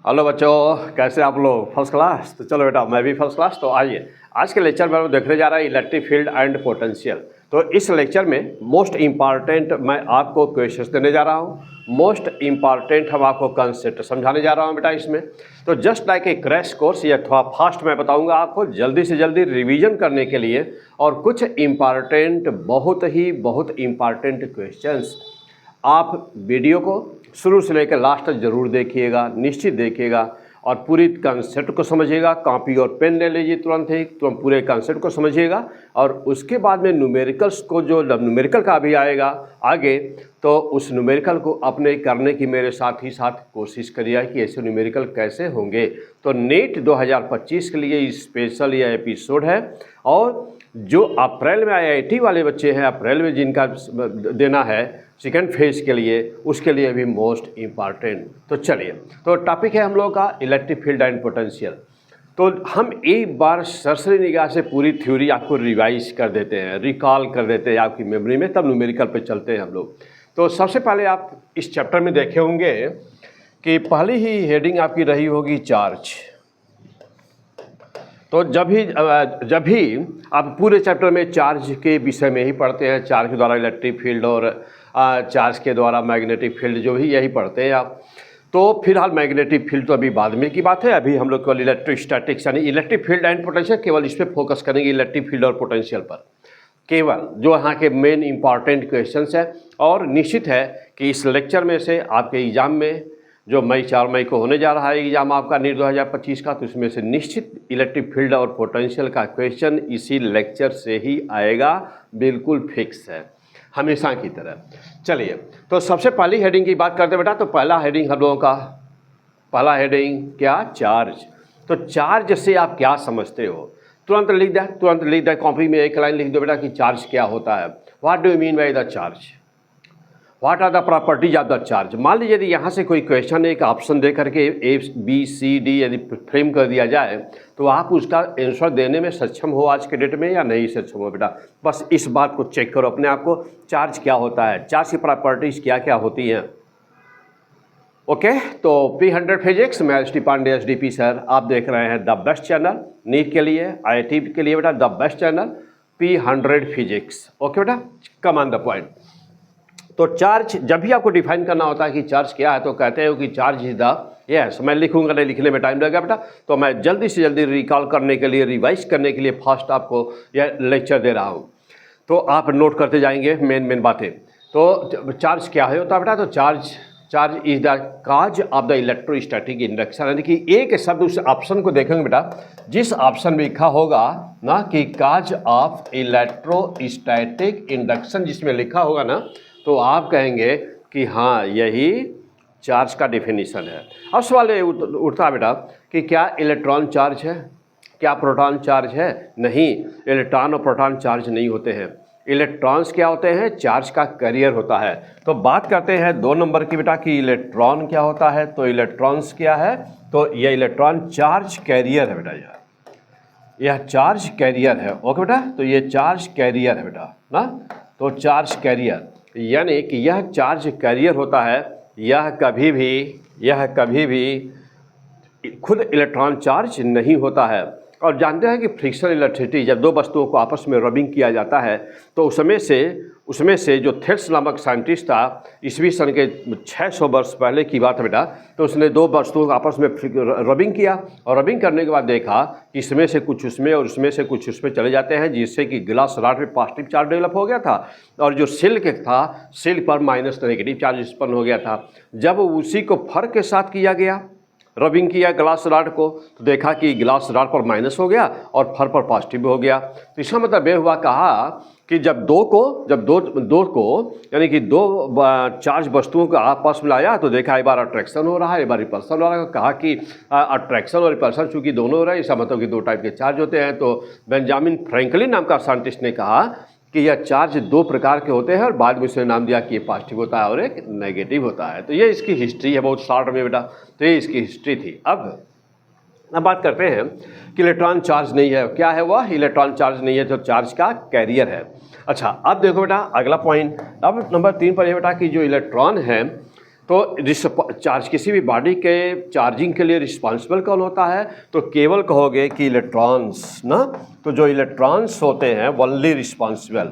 Hello बच्चों, कैसे आप लोग? First class? तो चलो बेटा, मैं भी फर्स्ट क्लास। तो आइए आज के लेक्चर में हम देखने जा रहा है इलेक्ट्रिक फील्ड एंड पोटेंशियल। तो इस लेक्चर में मोस्ट इम्पॉर्टेंट मैं आपको क्वेश्चंस देने जा रहा हूँ, मोस्ट इम्पॉर्टेंट हम आपको कंसेप्ट समझाने जा रहा हूँ बेटा इसमें। तो just like a crash course या थोड़ा फास्ट मैं बताऊँगा आपको जल्दी से जल्दी रिविजन करने के लिए, और कुछ इम्पॉर्टेंट बहुत इम्पॉर्टेंट क्वेश्चंस आप वीडियो को शुरू से लेकर लास्ट तक जरूर देखिएगा, निश्चित देखिएगा और पूरी कंसेप्ट को समझिएगा। कॉपी और पेन ले लीजिए तुरंत ही, तो हम पूरे कंसेप्ट को समझिएगा। और उसके बाद में न्यूमेरिकल्स को, जो न्यूमेरिकल का भी आएगा आगे, तो उस न्यूमेरिकल को अपने करने की मेरे साथ ही साथ कोशिश करिए कि ऐसे न्यूमेरिकल कैसे होंगे। तो नीट 2025 के लिए स्पेशल यह एपिसोड है। और जो अप्रैल में IIT वाले बच्चे हैं, अप्रैल में जिनका देना है सेकेंड फेज के लिए, उसके लिए भी मोस्ट इम्पॉर्टेंट। तो चलिए, तो टॉपिक है हम लोगों का इलेक्ट्रिक फील्ड एंड पोटेंशियल। तो हम एक बार सरसरी निगाह से पूरी थ्योरी आपको रिवाइज कर देते हैं, रिकॉल कर देते हैं आपकी मेमोरी में, तब न्यूमेरिकल पे चलते हैं हम लोग। तो सबसे पहले आप इस चैप्टर में देखे होंगे कि पहली ही हेडिंग आपकी रही होगी चार्ज। तो जब भी आप पूरे चैप्टर में चार्ज के विषय में ही पढ़ते हैं, चार्ज के द्वारा इलेक्ट्रिक फील्ड और चार्ज के द्वारा मैग्नेटिक फील्ड, जो भी यही पढ़ते हैं आप। तो फिलहाल मैग्नेटिक फील्ड तो अभी बाद में की बात है, अभी हम लोग केवल इलेक्ट्रोस्टैटिक्स यानी इलेक्ट्रिक फील्ड एंड पोटेंशियल, केवल इस पर फोकस करेंगे, इलेक्ट्रिक फील्ड और पोटेंशियल पर केवल, जो यहाँ के मेन इंपॉर्टेंट क्वेश्चंस है। और निश्चित है कि इस लेक्चर में से आपके एग्जाम में, जो 4 मई को होने जा रहा है एग्जाम आपका नीट 2025 का, तो इसमें से निश्चित इलेक्ट्रिक फील्ड और पोटेंशियल का क्वेश्चन इसी लेक्चर से ही आएगा, बिल्कुल फिक्स है, हमेशा की तरह। चलिए, तो सबसे पहली हेडिंग की बात करते बेटा। तो पहला हेडिंग हम लोगों का, पहला हेडिंग क्या? चार्ज। तो चार्ज से आप क्या समझते हो? तुरंत लिख दे कॉपी में, एक लाइन लिख दो बेटा कि चार्ज क्या होता है। What do you mean by the charge? What are the properties of the charge? मान लीजिए यदि यहाँ से कोई क्वेश्चन एक ऑप्शन दे करके ABCD यदि फ्रेम कर दिया जाए, तो आप उसका आंसर देने में सक्षम हो आज के डेट में या नहीं सक्षम हो बेटा? बस इस बात को चेक करो अपने आप को, चार्ज क्या होता है, चार्ज की प्रॉपर्टीज क्या क्या होती हैं। ओके, तो P100 फिजिक्स, मैं S D Pandey SDP sir, आप देख रहे हैं द बेस्ट चैनल नीट के लिए, IIT के लिए बेटा, the best channel P100 physics. Okay बेटा, कम ऑन द पॉइंट। तो चार्ज जब भी आपको डिफाइन करना होता है कि चार्ज क्या है, तो कहते हो कि चार्ज इज द, यस मैं लिखूंगा, नहीं लिखने में टाइम लगेगा बेटा, तो मैं जल्दी से जल्दी रिकॉल करने के लिए, रिवाइज करने के लिए फास्ट आपको यह लेक्चर दे रहा हूँ। तो आप नोट करते जाएंगे मेन बातें। तो चार्ज क्या है होता है बेटा? तो charge is the cause of the electrostatic induction, यानी कि एक शब्द उस ऑप्शन को देखेंगे बेटा, जिस ऑप्शन में लिखा होगा ना कि काज ऑफ इलेक्ट्रोस्टैटिक इंडक्शन, जिसमें लिखा होगा ना, तो आप कहेंगे कि हाँ यही चार्ज का डेफिनेशन है। अब सवाल उठता है बेटा कि क्या इलेक्ट्रॉन चार्ज है, क्या प्रोटॉन चार्ज है? नहीं, इलेक्ट्रॉन और प्रोटॉन चार्ज नहीं होते हैं। इलेक्ट्रॉन्स क्या होते हैं? चार्ज का कैरियर होता है। तो बात करते हैं 2 नंबर की बेटा कि इलेक्ट्रॉन क्या होता है। तो इलेक्ट्रॉन्स क्या है? तो यह इलेक्ट्रॉन चार्ज कैरियर है बेटा, यह चार्ज कैरियर है। ओके बेटा, तो ये चार्ज कैरियर है बेटा ना। तो चार्ज कैरियर यानी कि यह चार्ज कैरियर होता है, यह कभी भी खुद इलेक्ट्रॉन चार्ज नहीं होता है। और जानते हैं कि फ्रिक्शनल इलेक्ट्रिसिटी, जब 2 वस्तुओं को आपस में रबिंग किया जाता है, तो उसमें से जो थेल्स नामक साइंटिस्ट था, ईस्वी सन के 600 वर्ष पहले की बात है बेटा, तो उसने 2 वस्तुओं को आपस में रबिंग किया, और रबिंग करने के बाद देखा कि इसमें से कुछ उसमें और उसमें से कुछ उसमें चले जाते हैं, जिससे कि ग्लास रॉड में पॉजिटिव चार्ज डेवलप हो गया था, और जो सिल्क था, सिल्क पर माइनस नेगेटिव चार्ज उत्पन्न हो गया था। जब उसी को फर्क के साथ किया गया, रबिंग किया ग्लास रॉड को, तो देखा कि ग्लास रॉड पर माइनस हो गया और फर पर पॉजिटिव हो गया। तो इसका मतलब यह हुआ, कहा कि जब दो को यानी कि 2 चार्ज वस्तुओं को आपस में लाया, तो देखा एक बार अट्रैक्शन हो रहा है, एक बार रिपल्सन हो रहा है। कहा कि अट्रैक्शन और रिपल्सन चूंकि दोनों हो रहे हैं, इसका मतलब कि 2 टाइप के चार्ज होते हैं। तो बेंजामिन फ्रैंकलिन नाम का साइंटिस्ट ने कहा कि यह चार्ज 2 प्रकार के होते हैं, और बाद में उसने नाम दिया कि ये पॉजिटिव होता है और एक नेगेटिव होता है। तो ये इसकी हिस्ट्री है, बहुत शॉर्ट में बेटा, तो ये इसकी हिस्ट्री थी। अब बात करते हैं कि इलेक्ट्रॉन चार्ज नहीं है। क्या है वह? इलेक्ट्रॉन चार्ज नहीं है, तो चार्ज का कैरियर है। अच्छा, अब देखो बेटा अगला पॉइंट, अब नंबर 3 पर है बेटा कि जो इलेक्ट्रॉन है, तो चार्ज किसी भी बॉडी के चार्जिंग के लिए रिस्पॉन्सिबल कौन होता है? तो केवल कहोगे कि इलेक्ट्रॉन्स ना, तो जो इलेक्ट्रॉन्स होते हैं ओनली रिस्पॉन्सिबल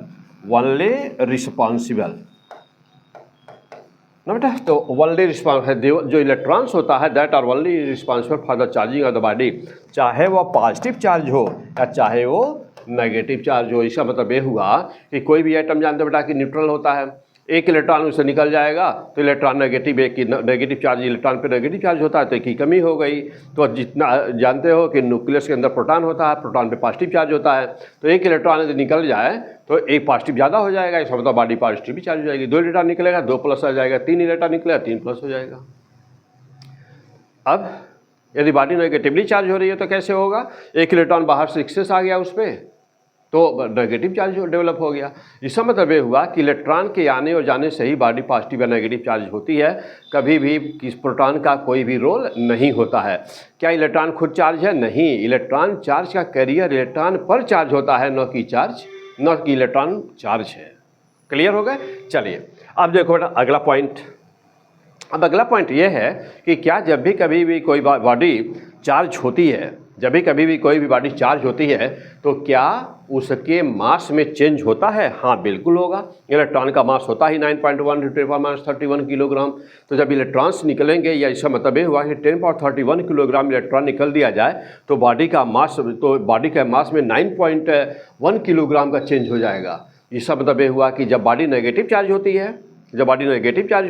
ना बेटा, तो ओनली रिस्पॉन्सिबल जो इलेक्ट्रॉन्स होता है that are only responsible for the charging of the body, चाहे वो पॉजिटिव चार्ज हो या चाहे वो नेगेटिव चार्ज हो। इसका मतलब ये हुआ कि कोई भी आइटम जानते बेटा कि न्यूट्रल होता है, एक इलेक्ट्रॉन उससे निकल जाएगा तो इलेक्ट्रॉन नेगेटिव, एक की नेगेटिव चार्ज इलेक्ट्रॉन पे नेगेटिव चार्ज होता है तो एक की कमी हो गई। तो जितना जानते हो कि न्यूक्लियस के अंदर प्रोटॉन होता है, प्रोटॉन पे पॉजिटिव चार्ज होता है, तो एक इलेक्ट्रॉन यदि निकल जाए तो एक पॉजिटिव ज़्यादा हो जाएगा, इसका मतलब बॉडी पॉजिटिव भी चार्ज हो जाएगी। 2 इलेक्ट्रॉन निकलेगा 2 प्लस आ जाएगा, 3 इलेक्ट्रॉन निकलेगा 3 प्लस हो जाएगा। अब यदि बॉडी नेगेटिवली चार्ज हो रही है तो कैसे होगा? एक इलेक्ट्रॉन बाहर से एक्सेस आ गया उस पर तो नेगेटिव चार्ज डेवलप हो गया। इसका मतलब ये हुआ कि इलेक्ट्रॉन के आने और जाने से ही बॉडी पॉजिटिव या नेगेटिव चार्ज होती है, कभी भी किस प्रोटॉन का कोई भी रोल नहीं होता है। क्या इलेक्ट्रॉन खुद चार्ज है? नहीं, इलेक्ट्रॉन चार्ज का कैरियर इलेक्ट्रॉन पर चार्ज होता है, न कि इलेक्ट्रॉन चार्ज है। क्लियर हो गए? चलिए अब देखो बेटा अगला पॉइंट। अब अगला पॉइंट ये है कि क्या जब भी कभी भी कोई बॉडी चार्ज होती है, जब भी कभी भी कोई भी बॉडी चार्ज होती है तो क्या उसके मास में चेंज होता है? हाँ बिल्कुल होगा। इलेक्ट्रॉन का मास होता ही 9.1 × 10⁻31 किलोग्राम। तो जब इलेक्ट्रॉन्स निकलेंगे, या इसका मतलब ये हुआ कि 10⁻31 किलोग्राम इलेक्ट्रॉन निकल दिया जाए तो बॉडी का मास में 9.1 किलोग्राम का चेंज हो जाएगा। इसका मतलब ये हुआ कि जब बॉडी नेगेटिव चार्ज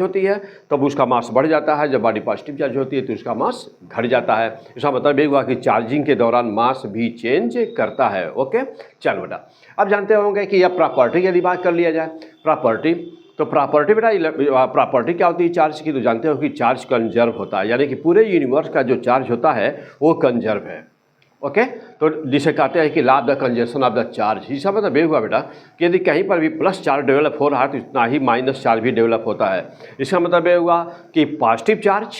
होती है तब उसका मास बढ़ जाता है, जब बॉडी पॉजिटिव चार्ज होती है तो उसका मास घट जाता है। इसका मतलब ये हुआ कि चार्जिंग के दौरान मास भी चेंज करता है। ओके, चलो बेटा अब जानते होंगे कि यह प्रॉपर्टी यदि बात कर लिया जाए, प्रॉपर्टी बेटा प्रॉपर्टी क्या होती है चार्ज की? तो जानते हो कि चार्ज कंजर्व होता है, यानी कि पूरे यूनिवर्स का जो चार्ज होता है वो कंजर्व है। ओके, तो जिसे कहते हैं कि law of the conservation of the charge. इसका मतलब ये हुआ बेटा कि यदि कहीं पर भी प्लस चार्ज डेवलप हो रहा है तो इतना ही माइनस चार्ज भी डेवलप होता है। इसका मतलब ये हुआ कि पॉजिटिव चार्ज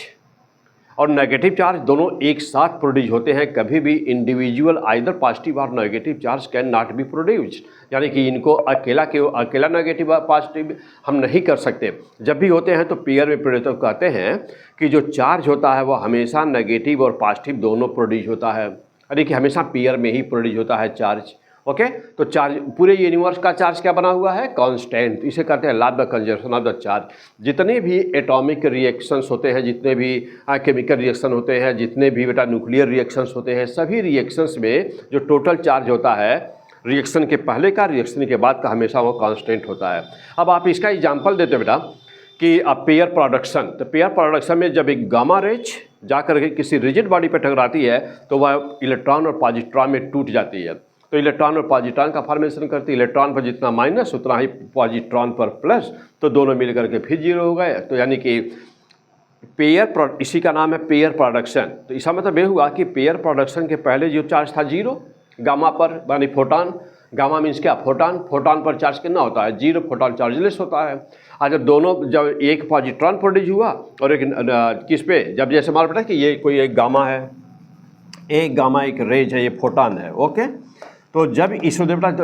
और नेगेटिव चार्ज दोनों एक साथ प्रोड्यूस होते हैं, कभी भी इंडिविजुअल आइदर पॉजिटिव और negative charge can not be produced, यानी कि इनको अकेला नेगेटिव और पॉजिटिव हम नहीं कर सकते। जब भी होते हैं तो पेयर में प्रोड्यूस कहते हैं कि जो चार्ज होता है वो हमेशा नेगेटिव और पॉजिटिव दोनों प्रोड्यूस होता है, यानी कि हमेशा पेयर में ही प्रोड्यूस होता है चार्ज। ओके, तो चार्ज पूरे यूनिवर्स का चार्ज क्या बना हुआ है? कांस्टेंट। इसे कहते हैं law of the conservation of the charge. जितने भी एटॉमिक रिएक्शंस होते हैं, जितने भी केमिकल रिएक्शन होते हैं, जितने भी बेटा न्यूक्लियर रिएक्शंस होते हैं, सभी रिएक्शंस में जो टोटल चार्ज होता है रिएक्शन के पहले का रिएक्शन के बाद का हमेशा वो कांस्टेंट होता है। अब आप इसका एग्जाम्पल देते बेटा कि पेयर प्रोडक्शन, तो पेयर प्रोडक्शन में जब एक गामा रेज जाकर के किसी रिजिड बॉडी पर टकराती है तो वह इलेक्ट्रॉन और पॉजिट्रॉन में टूट जाती है। तो इलेक्ट्रॉन और पॉजिट्रॉन का फॉर्मेशन करती है, इलेक्ट्रॉन पर जितना माइनस उतना ही पॉजिट्रॉन पर प्लस, तो दोनों मिल करके फिर जीरो हो गए। तो यानी कि पेयर, इसी का नाम है पेयर प्रोडक्शन। तो इसका मतलब ये हुआ कि पेयर प्रोडक्शन के पहले जो चार्ज था जीरो गामा पर, यानी फोटॉन। गामा मीन्स क्या? फोटॉन। फोटॉन पर चार्ज कितना होता है? जीरो। फोटॉन चार्जलेस होता है। और जब एक पॉजिट्रॉन प्रोड्यूस हुआ और एक किस पे, जब जैसे मान पड़ा कि ये कोई एक गामा है, एक गामा एक रेज है, ये फोटॉन है। ओके, तो जब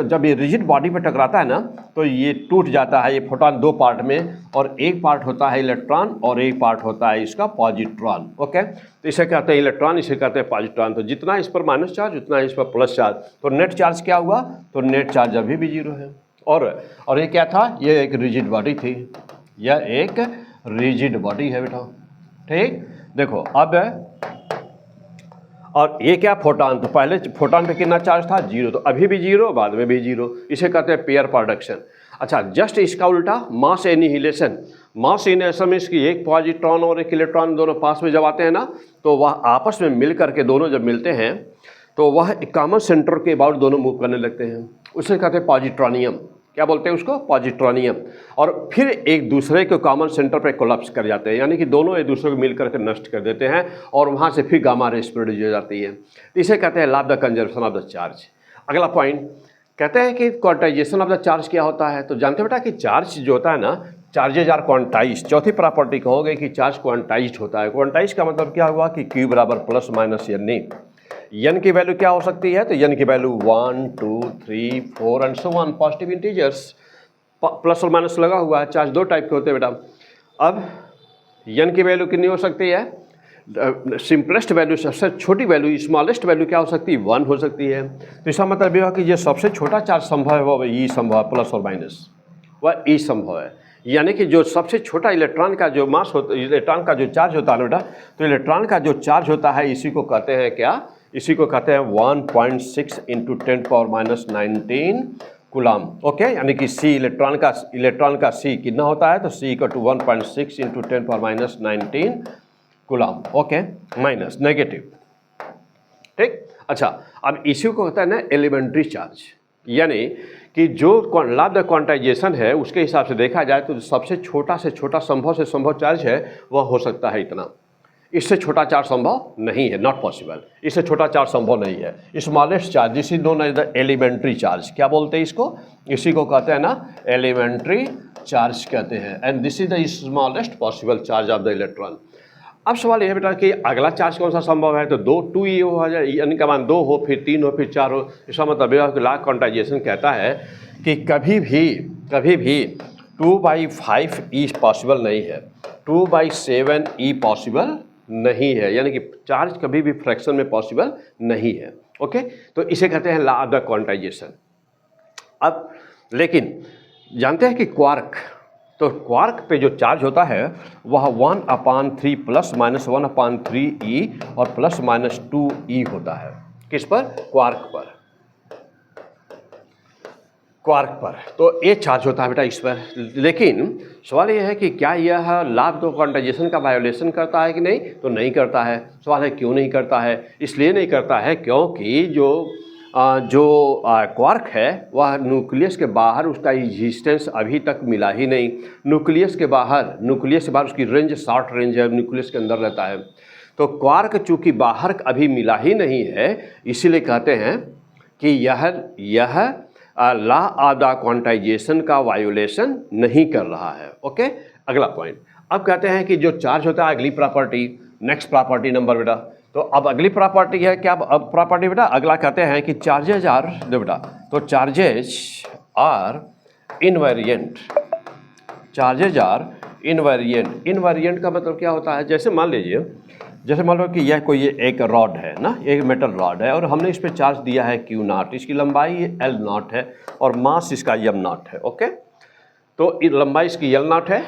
जब ये रिजिड बॉडी पे टकराता है ना तो ये टूट जाता है, ये फोटॉन 2 पार्ट में, और एक पार्ट होता है इलेक्ट्रॉन और एक पार्ट होता है इसका पॉजिट्रॉन। ओके, तो इसे कहते हैं इलेक्ट्रॉन, इसे कहते हैं पॉजिट्रॉन। तो जितना इस पर माइनस चार्ज उतना इस पर प्लस चार्ज, तो नेट चार्ज क्या हुआ? तो नेट चार्ज अभी भी जीरो है। और ये क्या था? ये एक रिजिड बॉडी थी, यह एक रिजिड बॉडी है बेटा। ठीक, देखो अब और ये क्या? फोटॉन। तो पहले फोटॉन पे कितना चार्ज था? जीरो। तो अभी भी जीरो, बाद में भी जीरो। इसे कहते हैं पेयर प्रोडक्शन। अच्छा, जस्ट इसका उल्टा मास एनिहिलेशन। मास एनिहिलेशन में इसकी एक पॉजिट्रॉन और एक इलेक्ट्रॉन दोनों पास में जब आते हैं ना तो वह आपस में मिल करके दोनों जब मिलते हैं तो वह एक कॉमन सेंटर के अबाउट दोनों मूव करने लगते हैं, उसे कहते हैं पॉजिट्रॉनियम। क्या बोलते हैं उसको? पॉजिट्रॉनियम। और फिर एक दूसरे के कॉमन सेंटर पर कोलैप्स कर जाते हैं, यानी कि दोनों एक दूसरे को मिल करके नष्ट कर देते हैं और वहाँ से फिर गामा रेज प्रोड्यूस हो जाती है। तो इसे कहते हैं law of the conservation of the charge. अगला पॉइंट कहते हैं कि क्वांटाइजेशन ऑफ द चार्ज क्या होता है? तो जानते बेटा कि चार्ज जो होता है ना, चार्जेज आर क्वांटाइज। चौथी प्रॉपर्टी कहोगे कि चार्ज क्वांटाइज होता है। क्वांटाइज का मतलब क्या हुआ कि Q बराबर प्लस माइनस n की वैल्यू क्या हो सकती है? तो n की value 1, 2, 3, 4 and so on, positive integers. Plus और माइनस लगा हुआ है। चार्ज 2 टाइप के होते हैं बेटा। अब n की वैल्यू कितनी हो सकती है? सिंपलेस्ट वैल्यू, सबसे छोटी वैल्यू, स्मॉलेस्ट वैल्यू क्या हो सकती है? 1 हो सकती है। तो इसका मतलब यह है कि ये सबसे छोटा चार्ज संभव है वह ई संभव है, प्लस और माइनस वह ई संभव है। यानी कि जो सबसे छोटा इलेक्ट्रॉन का जो मास होता, इलेक्ट्रॉन का जो चार्ज होता है बेटा, तो इलेक्ट्रॉन का जो चार्ज होता है इसी को कहते हैं क्या? इसी को कहते हैं 1.6 × 10⁻19 कूलम। ओके, यानी कि सी इलेक्ट्रॉन का सी कितना होता है? तो सी = 1.6 × 10⁻19 कूलम। ओके, माइनस नेगेटिव, ठीक। अच्छा, अब इसी को कहता है ना एलिमेंट्री चार्ज, यानी कि जो लॉ ऑफ क्वांटाइजेशन है उसके हिसाब से देखा जाए तो सबसे छोटा से छोटा संभव से संभव चार्ज है वह हो सकता है इतना, इससे छोटा चार्ज संभव नहीं है, नॉट पॉसिबल। इससे छोटा चार्ज संभव नहीं है। Smallest charge, this is known as the elementary charge. क्या बोलते हैं इसको? इसी को कहते हैं ना एलिमेंट्री चार्ज कहते हैं, and this is the smallest possible charge of the electron. अब सवाल यह बेटा कि अगला चार्ज कौन सा संभव है? तो 2e हो जाए, यानी कि मान 2 हो, फिर 3 हो, फिर 4 हो। इसका मतलब यह है कि लॉ ऑफ क्वांटाइजेशन कहता है कि कभी भी 2/5e पॉसिबल नहीं है, 2/7e पॉसिबल नहीं है, यानी कि चार्ज कभी भी फ्रैक्शन में पॉसिबल नहीं है। ओके, तो इसे कहते हैं लॉ ऑफ द क्वांटाइजेशन। अब लेकिन जानते हैं कि क्वार्क, तो क्वार्क पे जो चार्ज होता है वह 1/3 ±1/3e और ±2e होता है। किस पर? क्वार्क पर। तो ये चार्ज होता है बेटा इस पर। लेकिन सवाल यह है कि क्या यह लॉ ऑफ द क्वांटाइजेशन का वायोलेशन करता है कि नहीं? तो नहीं करता है। सवाल है क्यों नहीं करता है? इसलिए नहीं करता है क्योंकि जो क्वार्क है वह न्यूक्लियस के बाहर उसका एग्जिस्टेंस अभी तक मिला ही नहीं। न्यूक्लियस के बाहर उसकी रेंज शॉर्ट रेंज है, न्यूक्लियस के अंदर रहता है। तो क्वार्क चूँकि बाहर अभी मिला ही नहीं है, इसीलिए कहते हैं कि यह लॉ ऑफ द क्वांटाइजेशन का वायोलेशन नहीं कर रहा है। ओके, अगला पॉइंट। अब कहते हैं कि जो चार्ज होता है, अगली प्रॉपर्टी, नेक्स्ट प्रॉपर्टी नंबर बेटा, तो अब अगली प्रॉपर्टी है क्या? अब प्रॉपर्टी बेटा अगला कहते हैं कि चार्जेज आर, दे बेटा, तो charges are invariant. Charges are invariant. Invariant का मतलब क्या होता है? जैसे मान लो कि यह कोई एक रॉड है ना, एक मेटल रॉड है और हमने इस पर चार्ज दिया है Q0, इसकी लंबाई L0 है और मास इसका M0 है। ओके, तो लंबाई इसकी L0 है,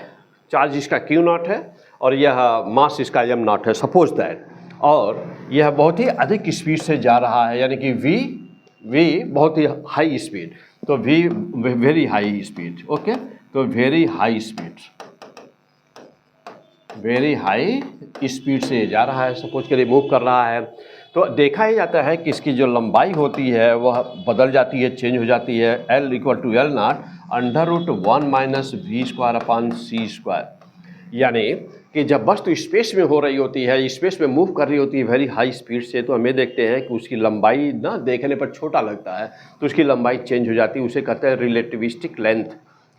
चार्ज इसका Q0 है और यह मास इसका M0 है, सपोज दैट, और यह बहुत ही अधिक स्पीड से जा रहा है, यानी कि v बहुत ही हाई स्पीड, तो v very high speed. Okay, तो वेरी हाई स्पीड से जा रहा है, सपोज करिए मूव कर रहा है, तो देखा ही जाता है कि इसकी जो लंबाई होती है वह बदल जाती है, चेंज हो जाती है। L = L0 √1 - v²/c², यानी कि जब वस्तु स्पेस में हो रही होती है, स्पेस में मूव कर रही होती है वेरी हाई स्पीड से, तो हमें देखते हैं कि उसकी लंबाई ना देखने पर छोटा लगता है, तो उसकी लंबाई चेंज हो जाती है। उसे कहते हैं रिलेटिविस्टिक लेंथ।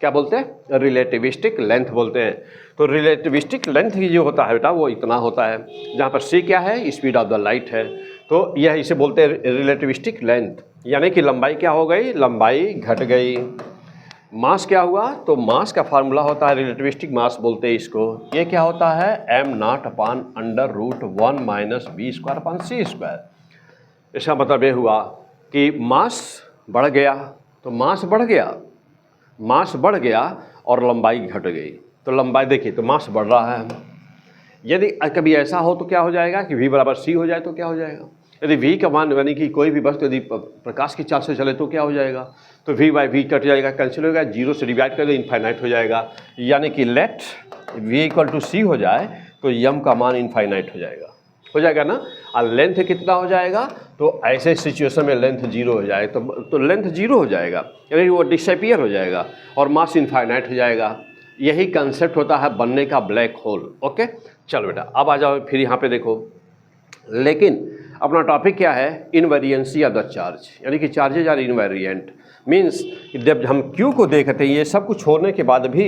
क्या बोलते हैं? रिलेटिविस्टिक लेंथ बोलते हैं। तो रिलेटिविस्टिक लेंथ ही जो होता है बेटा वो इतना होता है, जहाँ पर c क्या है? स्पीड ऑफ द लाइट है। तो यह इसे बोलते हैं रिलेटिविस्टिक लेंथ, यानी कि लंबाई क्या हो गई? लंबाई घट गई। मास क्या हुआ? तो मास का फार्मूला होता है रिलेटिविस्टिक मास बोलते हैं इसको। ये क्या होता है? m0/√1 - v²/c²। इसका मतलब ये हुआ कि मास बढ़ गया, तो मास बढ़ गया और लंबाई घट गई। तो लंबाई देखिए, तो मास बढ़ रहा है। यदि कभी ऐसा हो तो क्या हो जाएगा कि v = c हो जाए तो क्या हो जाएगा? यदि v का मान, यानी कि कोई भी वस्तु यदि प्रकाश की चाल से चले तो क्या हो जाएगा? तो v/v कट जाएगा, कैंसिल होगा, 0 से डिवाइड कर दे, इनफाइनाइट हो जाएगा। यानी कि लेट v = c हो जाए तो m का मान इनफाइनाइट हो जाएगा ना। और लेंथ कितना हो जाएगा? तो ऐसे सिचुएशन में लेंथ 0 हो जाए तो लेंथ 0 हो जाएगा, यानी वो डिसअपीयर हो जाएगा और मास इनफाइनाइट हो जाएगा। यही कंसेप्ट होता है बनने का ब्लैक होल। ओके, चलो बेटा अब आ जाओ फिर यहाँ पे देखो। लेकिन अपना टॉपिक क्या है? इनवेरिएंसी ऑफ द चार्ज, यानी कि चार्जेज आर इनवेरिएंट। मीन्स जब हम Q को देखते हैं, ये सब कुछ होने के बाद भी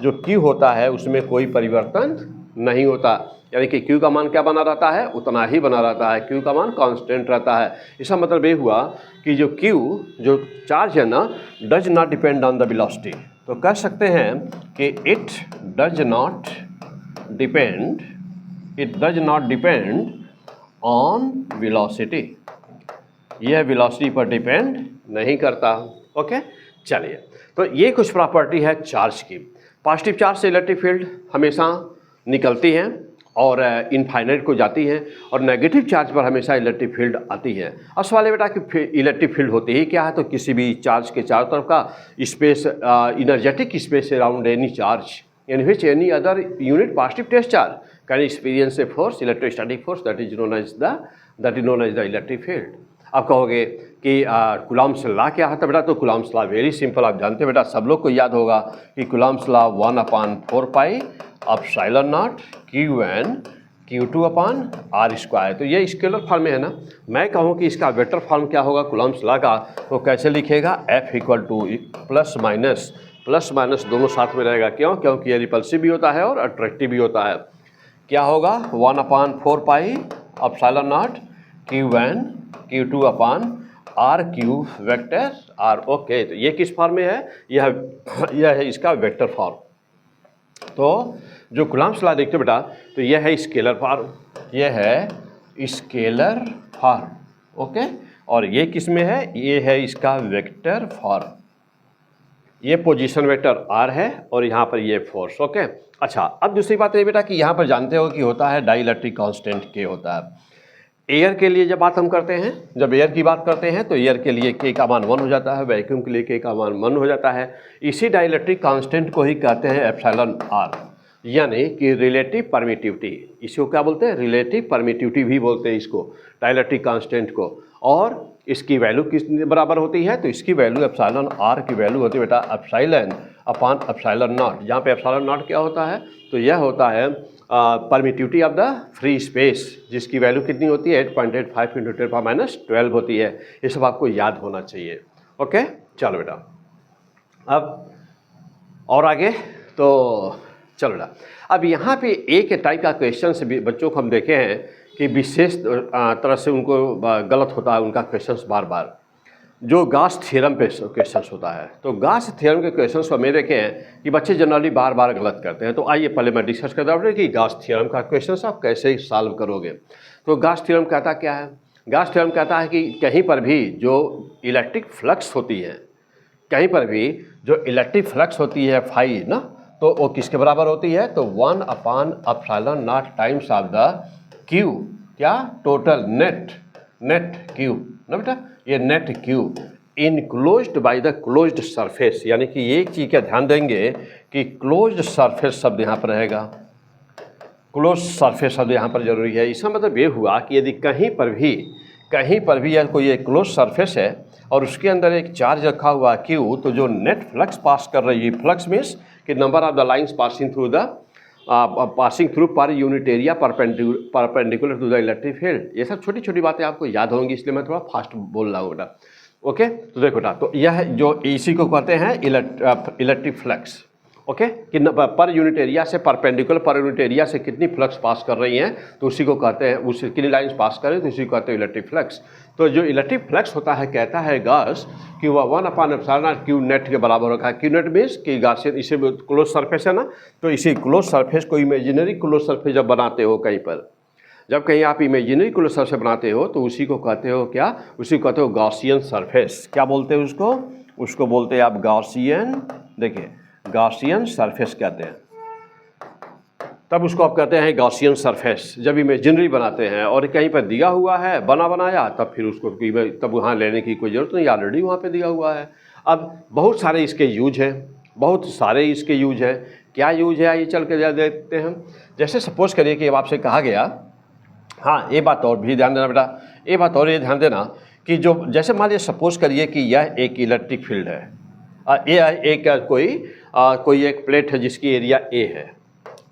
जो Q होता है उसमें कोई परिवर्तन नहीं होता, यानी कि Q का मान क्या बना रहता है? उतना ही बना रहता है, Q का मान कांस्टेंट रहता है। इसका मतलब ये हुआ कि जो Q जो चार्ज है ना, does not depend on the velocity. तो कह सकते हैं कि it does not depend on velocity, यह वेलोसिटी पर डिपेंड नहीं करता। ओके, चलिए, तो ये कुछ प्रॉपर्टी है चार्ज की। पॉजिटिव चार्ज से इलेक्ट्रिक फील्ड हमेशा निकलती हैं और इनफाइनाइट को जाती हैं, और नेगेटिव चार्ज पर हमेशा इलेक्ट्रिक फील्ड आती है। अब सवाल है बेटा कि इलेक्ट्रिक फील्ड होती ही क्या है, तो किसी भी चार्ज के चारों तरफ का space, energetic space around any charge in which any other unit positive test charge can experience a force, electrostatic force, that is known as the electric field. आप कहोगे कि कूलॉम्स लॉ क्या होता है बेटा, तो कूलॉम्स लॉ वेरी सिंपल, आप जानते हैं बेटा, सब लोग को याद होगा कि Coulomb's law 1/4 pi epsilon not Q1 Q2 upon R square. तो ये स्केलर फॉर्म में है ना। मैं कहूँ कि इसका वेक्टर फॉर्म क्या होगा कूलॉम्स लॉ का, तो कैसे लिखेगा, F equal two plus minus दोनों साथ में रहेगा। क्यों? क्योंकि ये रिपल्सिव भी होता है और अट्रैक्टिव भी होता है। क्या होगा, 1/4 पाई epsilon not Q1 Q2 upon R cube vector R। Okay, तो ये किस फॉर्म में है, यह है इसका वेक्टर फॉर्म। तो जो कूलॉम्स लॉ देखते हो बेटा, तो यह है स्केलर फॉर्म, यह है स्केलर फॉर्म। ओके, और ये किस में है, ये है इसका वेक्टर फॉर्म। ये पोजीशन वेक्टर R है और यहाँ पर ये फोर्स। ओके, अच्छा, अब दूसरी बात है बेटा कि यहाँ पर जानते हो कि होता है डाइलेक्ट्रिक कांस्टेंट K होता है। एयर के लिए जब बात हम करते हैं, जब एयर की बात करते हैं तो एयर के लिए K का मान 1 हो जाता है, वैक्यूम के लिए K का मान 1 हो जाता है। इसी डाइलेक्ट्रिक कांस्टेंट को ही कहते हैं एप्सिलॉन R, यानी कि रिलेटिव परमिटिविटी। इसको क्या बोलते हैं, रिलेटिव परमिटिविटी भी बोलते हैं इसको, डाइलेक्ट्रिक कांस्टेंट को। और इसकी वैल्यू किस बराबर होती है, तो इसकी वैल्यू एप्सिलॉन R की वैल्यू होती है बेटा एप्सिलॉन अपॉन एप्सिलॉन नॉट। जहाँ पे एप्सिलॉन नॉट क्या होता है, तो यह होता है permittivity of the free space, जिसकी वैल्यू कितनी होती है 8.85 × 10⁻12 होती है। ये सब आपको याद होना चाहिए। ओके, चलो बेटा, अब और आगे तो चलो बेटा, अब यहाँ पे एक टाइप का क्वेश्चन से बच्चों को हम देखे हैं कि विशेष तरह से उनको गलत होता है उनका क्वेश्चन बार बार, जो गॉस थ्योरम पे क्वेश्चंस होता है। तो गॉस थ्योरम के क्वेश्चंस को मैंने देखे हैं कि बच्चे जनरली बार बार गलत करते हैं। तो आइए पहले मैं डिस्कस करता हूँ कि गॉस थ्योरम का क्वेश्चंस आप कैसे सॉल्व करोगे। तो गॉस थ्योरम कहता क्या है, गॉस थ्योरम कहता है कि कहीं पर भी जो इलेक्ट्रिक फ्लक्स होती है, कहीं पर भी जो इलेक्ट्रिक फ्लक्स होती है फाई ना, तो वो किसके बराबर होती है, तो 1/ε0 टाइम्स ऑफ द क्यू, क्या, टोटल नेट क्यू ना बेटा, ये net Q enclosed by the closed surface. यानी कि एक चीज़ का ध्यान देंगे कि क्लोज्ड सरफेस शब्द यहाँ पर रहेगा, क्लोज सरफेस शब्द यहाँ पर जरूरी है। इसका मतलब ये हुआ कि यदि कहीं पर भी यह कोई एक क्लोज सरफेस है और उसके अंदर एक चार्ज रखा हुआ क्यू, तो जो नेट फ्लक्स पास कर रही है, फ्लक्स मीन्स कि number of the lines passing through per unit area perpendicular to the electric field. ये सब छोटी छोटी बातें आपको याद होंगी, इसलिए मैं थोड़ा फास्ट बोल रहा हूँ बेटा। ओके, तो देखो बेटा, तो यह जो इसी को कहते हैं इलेक्ट्रिक फ्लक्स। ओके, कि पर यूनिट एरिया से परपेंडिकुलर, पर यूनिट एरिया से कितनी फ्लक्स पास कर रही हैं, तो उसी को कहते हैं, उसी कितनी लाइन्स पास कर रहे हैं, तो उसी को कहते हैं इलेक्ट्रिक फ्लक्स। तो जो इलेक्ट्रिक फ्लक्स होता है, कहता है गॉस कि वह 1/ε क्यू नेट के बराबर होगा। क्यू नेट मीन्स कि गॉसियन, इसे क्लोज सरफेस है ना, तो इसी क्लोज सरफेस को इमेजिनरी क्लोज सरफेस जब बनाते हो, कहीं पर जब कहीं आप इमेजिनरी क्लोज सरफेस बनाते हो, तो उसी को कहते हो क्या, उसी को कहते हो गॉसियन सरफेस। क्या बोलते हैं उसको बोलते हैं आप गॉसियन, देखिए गॉसियन सरफेस कहते हैं। तब उसको आप कहते हैं गॉसियन सरफेस जब इमेजिनरी बनाते हैं, और कहीं पर दिया हुआ है बनाया, तब फिर उसको तब वहाँ लेने की कोई ज़रूरत नहीं, ऑलरेडी वहाँ पे दिया हुआ है। अब बहुत सारे इसके यूज हैं, क्या यूज है ये चल के देखते हैं। जैसे सपोज करिए कि अब आपसे कहा गया, हाँ ये बात और भी ध्यान देना बेटा, ये बात और ये ध्यान देना कि जो जैसे मान लीजिए सपोज करिए कि यह एक इलेक्ट्रिक फील्ड है, ये एक कोई एक प्लेट है जिसकी एरिया ए है,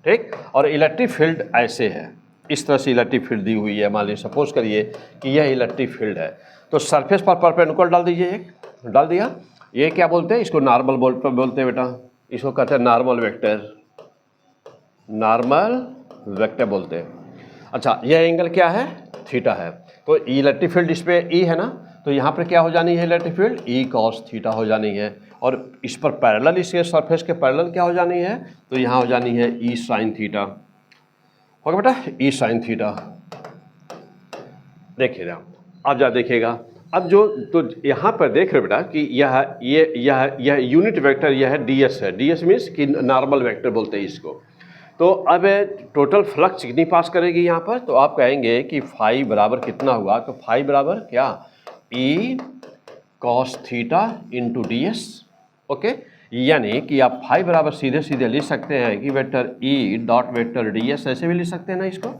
ठीक, और इलेक्ट्रिक फील्ड ऐसे है, इस तरह से इलेक्ट्रिक फील्ड दी हुई है। मान लीजिए सपोज करिए कि यह इलेक्ट्रिक फील्ड है, तो सरफेस पर परपेंडिकुलर डाल दीजिए, एक डाल दिया। ये क्या बोलते हैं, इसको नॉर्मल बोलते हैं बेटा, इसको कहते हैं नॉर्मल वेक्टर बोलते हैं। अच्छा, यह एंगल क्या है, थीटा है। तो इलेक्ट्रिक फील्ड इस पर ई है ना, तो यहाँ पर क्या हो जानी है electric field, E cos theta हो जानी है, और इस पर पैरेलल, इसके सरफेस के पैरेलल क्या हो जानी है, तो यहाँ हो जानी है ई साइन थीटा। होगा बेटा ई साइन थीटा। देखिएगा अब जा देखिएगा, अब जो तो यहाँ पर देख रहे हो बेटा कि यह यूनिट वेक्टर यह है ds है। ds मीन्स कि नॉर्मल वेक्टर बोलते हैं इसको। तो अब टोटल फ्लक्स कितनी पास करेगी यहाँ पर, तो आप कहेंगे कि फाई बराबर कितना हुआ, तो फाई बराबर क्या E cos theta into ds। Okay, यानी कि आप फाई बराबर सीधे सीधे लिख सकते हैं कि vector E dot vector ds, ऐसे भी लिख सकते हैं ना, इसको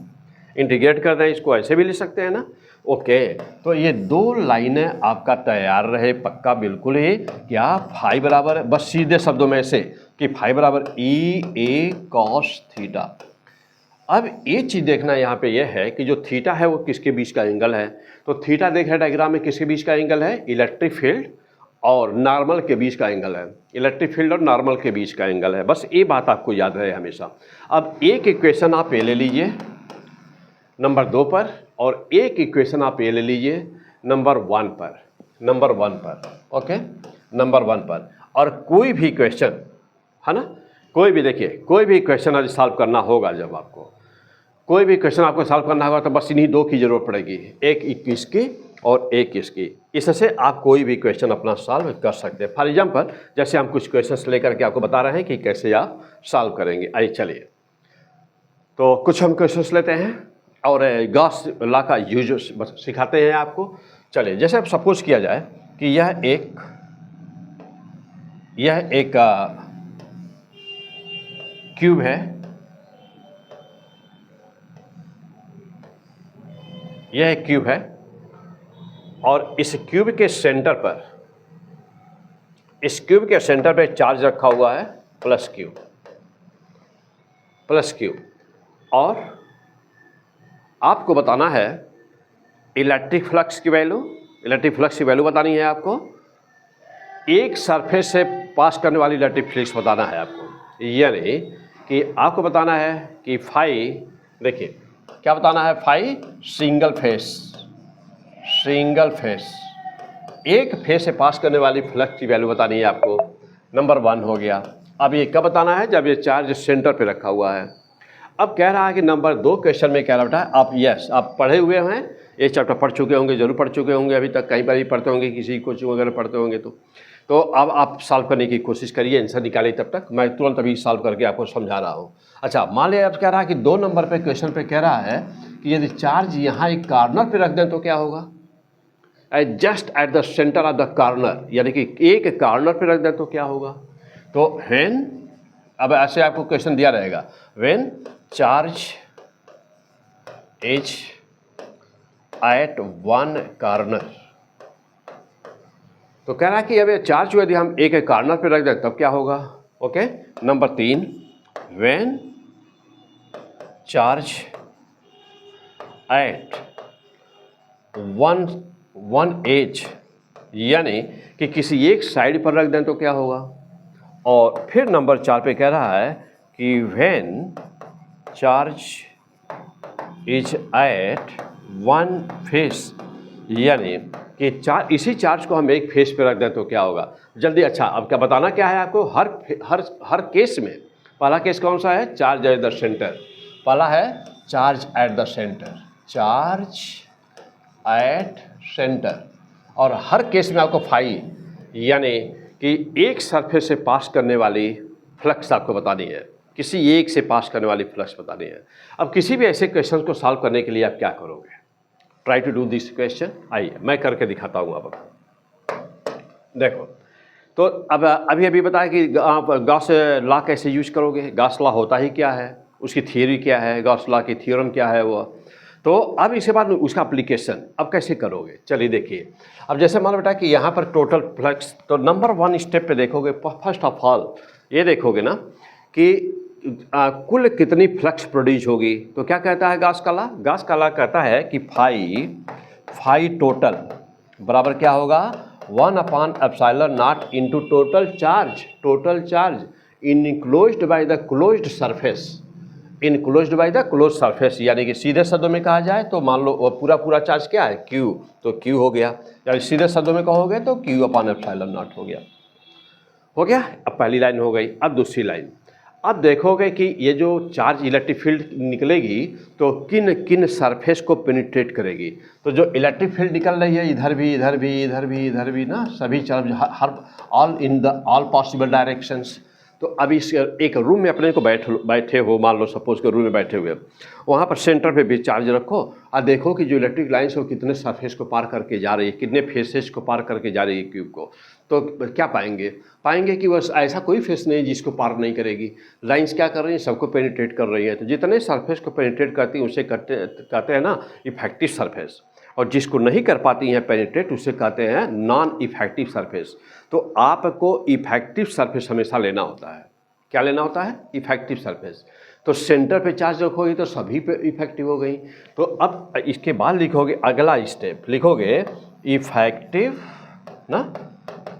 इंटीग्रेट कर दें, इसको ऐसे भी लिख सकते हैं ना। ओके, तो ये दो लाइनें आपका तैयार रहे पक्का बिल्कुल ही, क्या फाई बराबर बस सीधे शब्दों में से कि फाई बराबर ई ए कॉस थीटा। अब ये चीज़ देखना यहाँ पे ये है कि जो थीटा है वो किसके बीच का एंगल है, तो थीटा देख रहे डायग्राम में किसके बीच का एंगल है, इलेक्ट्रिक फील्ड और नॉर्मल के बीच का एंगल है। इलेक्ट्रिक फील्ड और नॉर्मल के बीच का एंगल है, बस ये बात आपको याद रहे हमेशा। अब एक इक्वेशन आप ये ले लीजिए नंबर 2 पर, और एक इक्वेशन आप ये ले लीजिए नंबर 1 पर। ओके, नंबर 1 पर, और कोई भी क्वेश्चन है ना, कोई भी देखिए कोई भी क्वेश्चन आज सॉल्व करना होगा, जब आपको कोई भी क्वेश्चन आपको सॉल्व करना होगा तो बस इन्हीं दो की ज़रूरत पड़ेगी, एक इसकी और एक इसकी। इससे आप कोई भी क्वेश्चन अपना सॉल्व कर सकते हैं। फॉर एग्जाम्पल जैसे हम कुछ क्वेश्चंस लेकर के आपको बता रहे हैं कि कैसे आप सॉल्व करेंगे। आइए चलिए, तो कुछ हम क्वेश्चंस लेते हैं और गॉस लॉ का यूज सिखाते हैं आपको। चलिए, जैसे अब सपोज किया जाए कि यह एक क्यूब है, यह एक क्यूब है और इस क्यूब के सेंटर पर चार्ज रखा हुआ है प्लस क्यू, और आपको बताना है इलेक्ट्रिक फ्लक्स की वैल्यू बतानी है आपको। एक सरफेस से पास करने वाली इलेक्ट्रिक फ्लक्स बताना है आपको, यानी कि आपको बताना है कि फाई, देखिए क्या बताना है, फाई सिंगल फेस एक फेस से पास करने वाली फ्लक्स की वैल्यू बतानी है आपको। नंबर 1 हो गया। अब ये कब बताना है, जब ये चार्ज सेंटर पे रखा हुआ है। अब कह रहा है कि नंबर 2 क्वेश्चन में कह रहा बेटा आप पढ़े हुए हैं, ये चैप्टर पढ़ चुके होंगे, जरूर पढ़ चुके होंगे, अभी तक कहीं पर ही पढ़ते होंगे, किसी कोचिंग वगैरह पढ़ते होंगे। तो अब आप सॉल्व करने की कोशिश करिए, आंसर निकालिए। तब तक मैं तुरंत अभी सॉल्व करके आपको समझा रहा हूँ। अच्छा, मान लिया अब कह रहा है कि 2 नंबर पे क्वेश्चन पे कह रहा है कि यदि चार्ज यहाँ एक कॉर्नर पे रख दें तो क्या होगा, just at the centre of the corner, यानी कि एक कॉर्नर पे रख दें तो क्या होगा। तो व्हेन, अब ऐसे आपको क्वेश्चन दिया रहेगा, when charge is at 1 corner, तो कह रहा है कि अब ये चार्ज यदि हम एक कॉर्नर पे रख दें तब क्या होगा। Okay, number 3, when charge at 1 edge, यानी कि किसी एक साइड पर रख दें तो क्या होगा। और फिर नंबर 4 पे कह रहा है कि when charge is at 1 face, यानी कि इसी चार्ज को हम एक फेस पे रख दें तो क्या होगा। जल्दी, अच्छा अब क्या बताना क्या है आपको, हर केस में। पहला केस कौन सा है, चार्ज एट द सेंटर, पहला है चार्ज एट द सेंटर, और हर केस में आपको फाई, यानी कि एक सरफेस से पास करने वाली फ्लक्स आपको बतानी है, किसी एक से पास करने वाली फ्लक्स बतानी है। अब किसी भी ऐसे क्वेश्चन को सॉल्व करने के लिए आप क्या करोगे, try to do this question. आइए मैं करके दिखाता हूँ आपको। देखो, तो अब अभी बताया कि आप गॉस लॉ कैसे यूज करोगे, गॉस लॉ होता ही क्या है, उसकी थियोरी क्या है, गॉस लॉ की थ्योरम क्या है वो। तो अब इसके बाद उसका एप्लीकेशन अब कैसे करोगे, चलिए देखिए। अब जैसे मान लो बेटा कि यहाँ पर टोटल फ्लक्स, तो नंबर 1 स्टेप पे देखोगे, फर्स्ट ऑफ ऑल ये देखोगे ना कि कुल कितनी फ्लक्स प्रोड्यूस होगी। तो क्या कहता है गॉस का लॉ कहता है कि फाई टोटल बराबर क्या होगा, 1/ε0 into total charge enclosed by the closed surface, यानी कि सीधे शब्दों में कहा जाए तो मान लो पूरा चार्ज क्या है, Q, तो Q हो गया, यानी सीधे शब्दों में कहोगे तो Q/ε0 हो गया। अब पहली लाइन हो गई। अब दूसरी लाइन, अब देखोगे कि ये जो चार्ज इलेक्ट्रिक फील्ड निकलेगी तो किन किन सरफेस को पेनिट्रेट करेगी। तो जो इलेक्ट्रिक फील्ड निकल रही है इधर भी इधर भी इधर भी इधर भी ना, सभी charge her all in the all possible directions. तो अभी इस एक रूम में अपने को बैठे हो, मान लो सपोज के रूम में बैठे हुए, वहाँ पर सेंटर पे भी चार्ज रखो और देखो कि जो इलेक्ट्रिक लाइन्स हो कितने सरफेस को पार करके जा रही है, कितने फेसेस को पार करके जा रही है क्यूब को। तो क्या पाएंगे कि बस ऐसा कोई फेस नहीं जिसको पार नहीं करेगी। लाइंस क्या कर रही हैं, सबको पेनिट्रेट कर रही है। तो जितने सरफेस को पेनिट्रेट करती हैं उसे कहते हैं ना इफेक्टिव सरफेस, और जिसको नहीं कर पाती हैं पेनिट्रेट उसे कहते हैं नॉन इफेक्टिव सरफेस। तो आपको इफेक्टिव सरफेस हमेशा लेना होता है। क्या लेना होता है? Effective surface. तो सेंटर पे चार्ज रखोगे तो सभी पे इफेक्टिव हो गई। तो अब इसके बाद लिखोगे अगला स्टेप, लिखोगे इफेक्टिव ना,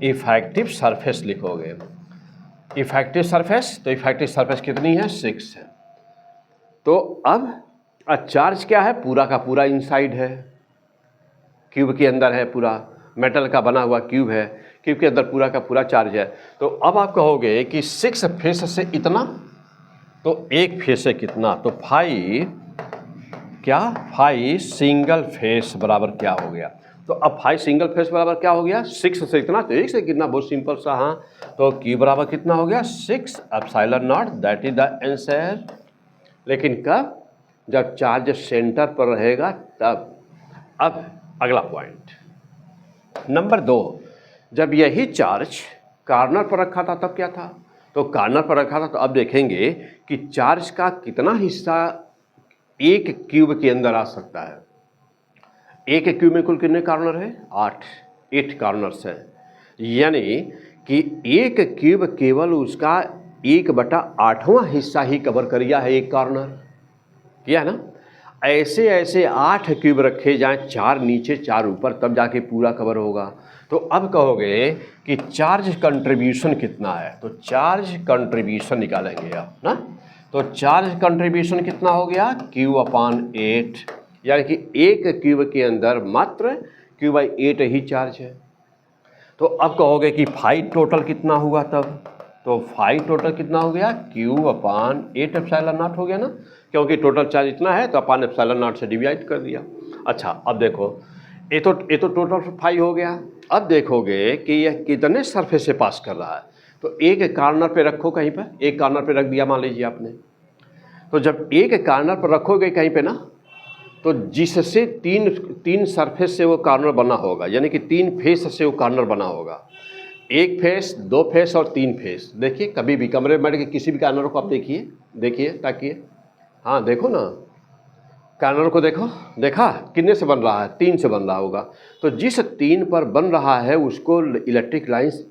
इफेक्टिव सरफेस लिखोगे। इफेक्टिव सरफेस, तो इफेक्टिव सरफेस कितनी है? 6 है। तो अब चार्ज क्या है? पूरा का पूरा इनसाइड है, क्यूब के अंदर है, पूरा मेटल का बना हुआ क्यूब है, क्यूब के अंदर पूरा का पूरा चार्ज है। तो अब आप कहोगे कि 6 फेस से इतना, तो एक फेस से कितना? तो 5 सिंगल फेस बराबर क्या हो गया? तो अब 5 सिंगल फेस बराबर क्या हो गया? 6 से इतना, तो 1 से कितना? बहुत सिंपल सा। हाँ, तो क्यू बराबर कितना हो गया? 6 epsilon not, that is the answer. लेकिन कब? जब चार्ज सेंटर पर रहेगा तब। अब अगला पॉइंट नंबर 2, जब यही चार्ज कार्नर पर रखा था तब क्या था? तो कार्नर पर रखा था, तो अब देखेंगे कि चार्ज का कितना हिस्सा एक क्यूब के अंदर आ सकता है। एक क्यूब में कुल कितने कार्नर है? 8 कार्नर्स है। यानी कि एक क्यूब केवल उसका 1/8वां हिस्सा ही कवर कर गया है एक कार्नर, किया है ना। ऐसे ऐसे 8 क्यूब रखे जाएं, 4 नीचे 4 ऊपर, तब जाके पूरा कवर होगा। तो अब कहोगे कि चार्ज कंट्रीब्यूशन कितना है? तो चार्ज कंट्रीब्यूशन निकालेंगे आप ना। तो चार्ज कंट्रीब्यूशन कितना हो गया? Q/8, यानी कि एक क्यूब के अंदर मात्र Q/8 ही चार्ज है। तो अब कहोगे कि 5 टोटल कितना हुआ तब? तो 5 टोटल कितना हो गया? Q/8 एप्सिलॉन नॉट हो गया ना, क्योंकि टोटल चार्ज इतना है तो अपन एप्सिलॉन नॉट से डिवाइड कर दिया। अच्छा, अब देखो ये तो टोटल 5 हो गया। अब देखोगे कि यह कितने सरफेस से पास कर रहा है। तो एक कार्नर पे रखो, कहीं पर एक कार्नर पे रख दिया मान लीजिए आपने। तो जब एक कार्नर पर रखोगे कहीं पे ना, तो जिससे तीन सरफेस से वो कार्नर बना होगा, यानी कि 3 फेस से वो कार्नर बना होगा। 1 फेस, 2 फेस और 3 फेस। देखिए कभी भी कमरे में बैठ के किसी भी कार्नर को आप देखिए ताकिए, हाँ देखो ना, कार्नर को देखो, देखा कितने से बन रहा है? 3 से बन रहा होगा। तो जिस 3 पर बन रहा है उसको इलेक्ट्रिक लाइंस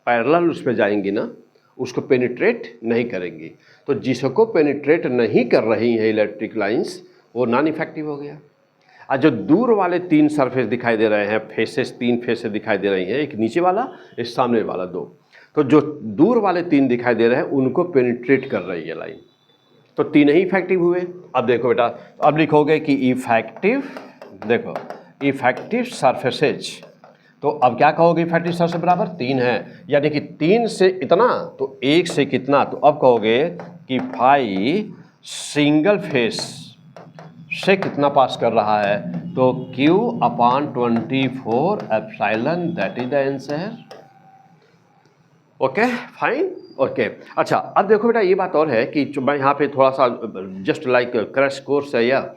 पैरेलल उस पर जाएंगी ना, उसको पेनिट्रेट नहीं करेंगी। तो जिसको पेनिट्रेट नहीं कर रही है इलेक्ट्रिक लाइंस, वो नॉन इफेक्टिव हो गया। और जो दूर वाले 3 सरफेस दिखाई दे रहे हैं, फेसेस 3 फेसेस दिखाई दे रही हैं, एक नीचे वाला, एक सामने वाला 2। तो जो दूर वाले 3 दिखाई दे रहे हैं उनको पेनिट्रेट कर रही है लाइन, तो 3 ही इफेक्टिव हुए। अब देखो बेटा, अब लिखोगे कि इफेक्टिव, देखो इफेक्टिव सरफेसेज। तो अब क्या कहोगे? इफेक्टिव सरफेस बराबर 3 है, यानी कि 3 से इतना तो 1 से कितना। तो अब कहोगे कि 5 सिंगल फेस से कितना पास कर रहा है? तो Q/24 epsilon, that is the answer. Okay fine, okay. अच्छा, अब देखो बेटा ये बात और है कि मैं यहाँ पे थोड़ा सा जस्ट लाइक क्रैश कोर्स है, या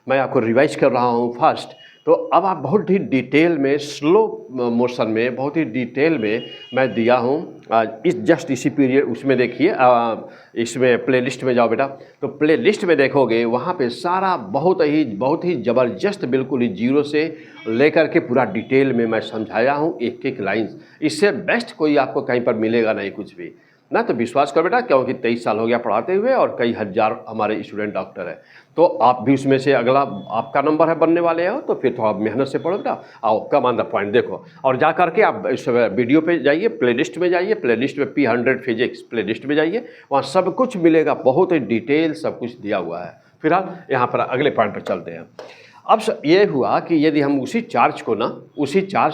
मैं आपको रिवाइज कर रहा हूँ फर्स्ट। तो अब आप बहुत ही डिटेल में, स्लो मोशन में, बहुत ही डिटेल में मैं दिया हूँ इसी पीरियड। उसमें देखिए, इसमें प्लेलिस्ट में जाओ बेटा, तो प्लेलिस्ट में देखोगे वहाँ पे सारा बहुत ही ज़बरदस्त, बिल्कुल ही 0 से लेकर के पूरा डिटेल में मैं समझाया हूँ, एक एक लाइन। इससे बेस्ट कोई आपको कहीं पर मिलेगा नहीं कुछ भी ना। तो विश्वास करो बेटा, क्योंकि 23 साल हो गया पढ़ाते हुए और कई हज़ार हमारे स्टूडेंट डॉक्टर हैं। तो आप भी उसमें से अगला आपका नंबर है बनने वाले हो, तो फिर थोड़ा मेहनत से पढ़ो बेटा। आओ कम ऑन द पॉइंट देखो, और जा करके आप इस वीडियो पे जाइए, प्लेलिस्ट में जाइए, प्लेलिस्ट में P100 फिजिक्स प्लेलिस्ट में जाइए, वहाँ सब कुछ मिलेगा, बहुत ही डिटेल सब कुछ दिया हुआ है। फिलहाल यहाँ पर अगले पॉइंट पर चलते हैं। अब ये हुआ कि यदि हम उसी चार्ज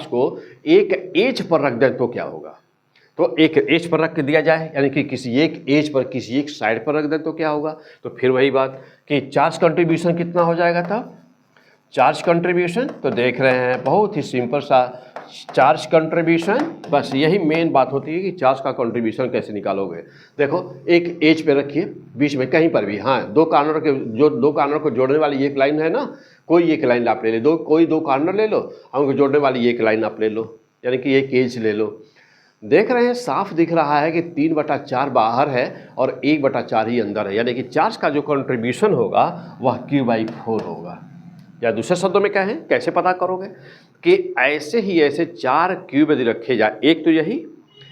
को एक एज पर रख दें तो क्या होगा? तो एक एज पर रख के दिया जाए, यानी कि किसी एक एज पर किसी एक साइड पर रख दें तो क्या होगा, तो फिर वही बात कि चार्ज कंट्रीब्यूशन कितना हो जाएगा तब, चार्ज कंट्रीब्यूशन तो देख रहे हैं बहुत ही सिंपल सा चार्ज कंट्रीब्यूशन, बस यही मेन बात होती है कि चार्ज का कंट्रीब्यूशन कैसे निकालोगे। देखो एक एज पे रखिए बीच में कहीं पर भी, हाँ दो कार्नर के जो दो कार्नर को जोड़ने वाली एक लाइन है ना, कोई एक लाइन आप ले लो, कोई दो कार्नर ले लो, उनको जोड़ने वाली एक लाइन आप ले लो, यानी कि एक एज ले लो। देख रहे हैं साफ दिख रहा है कि 3/4 बाहर है और 1/4 ही अंदर है, यानी कि चार्ज का जो कंट्रीब्यूशन होगा वह Q/4 होगा। या दूसरे शब्दों में कहें कैसे पता करोगे कि ऐसे ही ऐसे 4 क्यूब यदि रखे जाए, एक तो यही,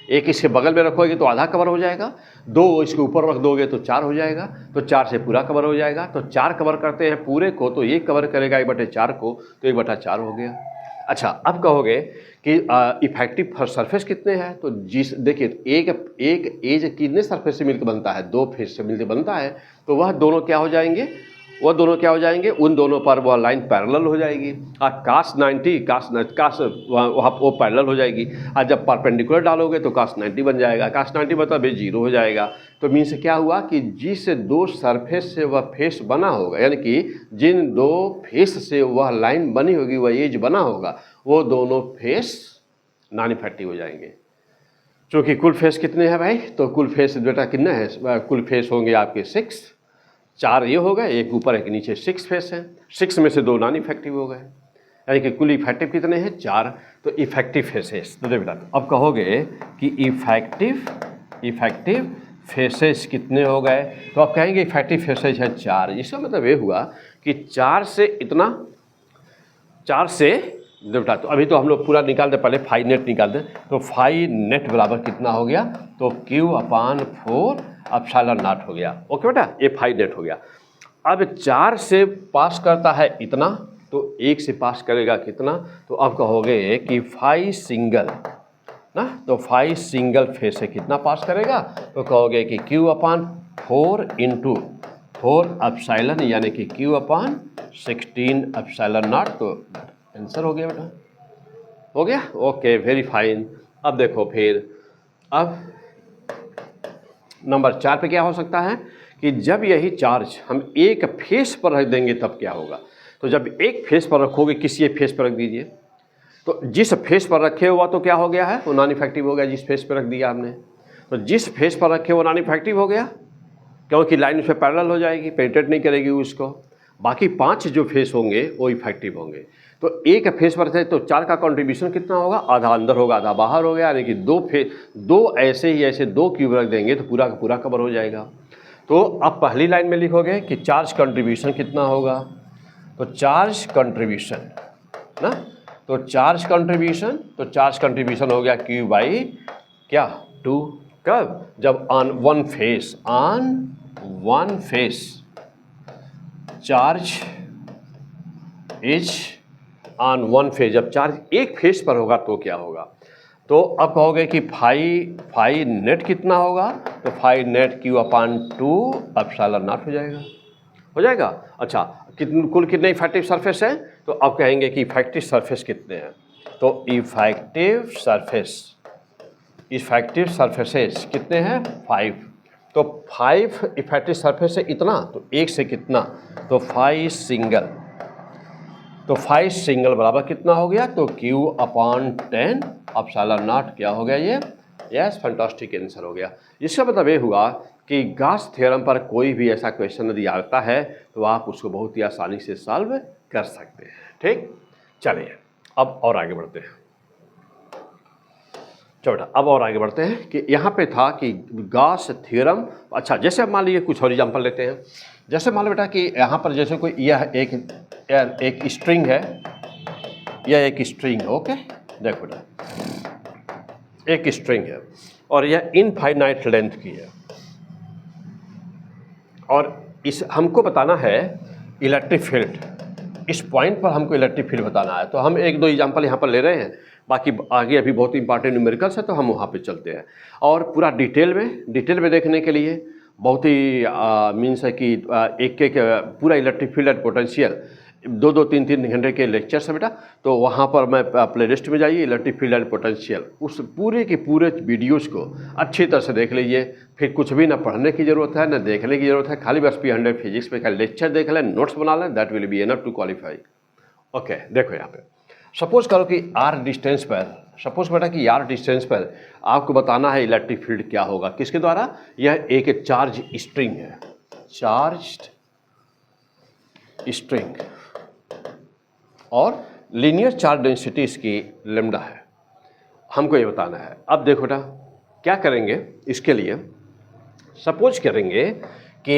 एक इसके बगल में रखोगे तो आधा कवर हो जाएगा, 2 इसके ऊपर रख दोगे तो 4 हो जाएगा, तो 4 से पूरा कवर हो जाएगा। तो 4 कवर करते हैं पूरे को तो ये कवर करेगा 1/4 को, तो 1/4 हो गया। अच्छा अब कहोगे कि इफेक्टिव सरफेस कितने हैं, तो जिस देखिए एक एज कितने सरफेस से मिलकर बनता है, 2 फेस से मिलकर बनता है, तो वह दोनों क्या हो जाएंगे, वह दोनों क्या हो जाएंगे, उन दोनों पर वह लाइन पैरेलल हो जाएगी। और कास 90 वहाँ वो पैरेलल हो जाएगी, और जब परपेंडिकुलर डालोगे तो कास 90 बन जाएगा, कास 90 मतलब ये 0 हो जाएगा। तो मीन से क्या हुआ कि जिस 2 सरफेस से वह फेस बना होगा, यानी कि जिन 2 फेस से वह लाइन बनी होगी, वह एज बना होगा, वो दोनों फेस नॉन इफेक्टिव हो जाएंगे। चूँकि कुल फेस कितने हैं भाई, तो कुल फेस बेटा कितने हैं, कुल फेस होंगे आपके 6, 4 ये हो गए, एक ऊपर एक नीचे 6 फेस हैं, 6 में से 2 नॉन इफेक्टिव हो गए, यानी कि कुल इफेक्टिव कितने हैं 4। तो इफेक्टिव फेसेस तो बेटा अब कहोगे कि इफेक्टिव फेसेस कितने हो गए, तो आप कहेंगे इफेक्टिव फेसेस है 4। इसका मतलब ये हुआ कि 4 से इतना, 4 से बेटा, तो अभी तो हम लोग पूरा निकाल दे, पहले फाई नेट निकाल दें, तो फाई नेट बराबर कितना हो गया, तो Q/4 एप्सिलॉन नॉट हो गया। ओके बेटा, ये फाई नेट हो गया। अब 4 से पास करता है इतना, तो 1 से पास करेगा कितना, तो अब कहोगे कि फाई सिंगल ना, तो फाई सिंगल फेस से कितना पास करेगा, तो कहोगे कि Q/4 इंटू 4 एप्सिलॉन, यानी कि Q/16 एप्सिलॉन नॉट। तो आंसर हो गया बेटा, हो गया। Okay very fine. अब देखो फिर, अब नंबर 4 पे क्या हो सकता है कि जब यही चार्ज हम एक फेस पर रख देंगे तब क्या होगा। तो जब एक फेस पर रखोगे, किसी एक फेस पर रख दीजिए, तो जिस फेस पर रखे हुआ तो क्या हो गया है, वो नॉन इफेक्टिव हो गया। जिस फेस पर रख दिया आपने, तो जिस फेस पर रखे वो नॉन इफेक्टिव हो गया, क्योंकि लाइन उस पर पैरेलल हो जाएगी, पेनिट्रेट नहीं करेगी उसको। बाकी 5 जो फेस होंगे वो इफेक्टिव होंगे। तो एक फेस पर थे तो 4 का कंट्रीब्यूशन कितना होगा, आधा अंदर होगा आधा बाहर हो गया, यानी कि 2 ऐसे ही ऐसे 2 क्यूब रख देंगे तो पूरा का पूरा कवर हो जाएगा। तो अब पहली लाइन में लिखोगे कि चार्ज कंट्रीब्यूशन कितना होगा, तो चार्ज कंट्रीब्यूशन ना, तो चार्ज कंट्रीब्यूशन हो गया Q/2। कब, जब on one face charge is on one phase, जब चार्ज एक फेस पर होगा तो क्या होगा। तो अब कहोगे कि फाई नेट कितना होगा, तो phi net Q/2 epsilon not हो जाएगा। अच्छा कुल कितने इफेक्टिव सरफेस हैं, तो अब कहेंगे कि इफेक्टिव सरफेस कितने हैं, तो इफेक्टिव सरफेसेस कितने हैं 5। तो 5 इफेक्टिव सरफेस है इतना, तो 1 से कितना, तो 5 सिंगल, तो 5 सिंगल बराबर कितना हो गया, तो Q/10 एप्सिलॉन नॉट क्या हो गया ये, यस फैंटास्टिक आंसर हो गया। इसका मतलब ये हुआ कि गॉस थ्योरम पर कोई भी ऐसा क्वेश्चन यदि आता है तो आप उसको बहुत ही आसानी से सॉल्व कर सकते हैं। ठीक, चलिए अब और आगे बढ़ते हैं। चलो बेटा अब और आगे बढ़ते हैं कि यहाँ पे था कि गॉस थ्योरम। अच्छा जैसे अब मान लीजिए कुछ और एग्जाम्पल लेते हैं। जैसे मान लो बेटा कि यहाँ पर जैसे कोई यह एक स्ट्रिंग है, यह एक स्ट्रिंग है। ओके देखो बेटा एक स्ट्रिंग है और यह इनफाइनाइट लेंथ की है, और इस हमको बताना है इलेक्ट्रिक फील्ड। इस पॉइंट पर हमको इलेक्ट्रिक फील्ड बताना है। तो हम 1-2 एग्जाम्पल यहाँ पर ले रहे हैं, बाकी आगे अभी बहुत इंपॉर्टेंट न्यूमेरिकल्स है तो हम वहाँ पे चलते हैं। और पूरा डिटेल में देखने के लिए बहुत ही मीन्स है कि एक पूरा इलेक्ट्रिक फील्ड एंड पोटेंशियल 2-2, 3-3 घंटे के लेक्चर्स है बेटा, तो वहाँ पर मैं प्ले लिस्ट में जाइए, इलेक्ट्रिक फील्ड एंड पोटेंशियल, उस पूरे के पूरे वीडियोज़ को अच्छी तरह से देख लीजिए। फिर कुछ भी ना पढ़ने की ज़रूरत है ना देखने की ज़रूरत है, खाली बस P100 फिजिक्स पे का लेक्चर देख लें, नोट्स बना लें, that will be enough to qualify. Okay, देखो यहाँ पे सपोज करो कि आर डिस्टेंस पर, सपोज बेटा कि आर डिस्टेंस पर आपको बताना है इलेक्ट्रिक फील्ड क्या होगा, किसके द्वारा? यह एक चार्ज स्ट्रिंग है, चार्ज्ड स्ट्रिंग, और लीनियर चार्ज डेंसिटी इसकी लैम्डा है, हमको ये बताना है। अब देखो बेटा क्या करेंगे इसके लिए, सपोज करेंगे कि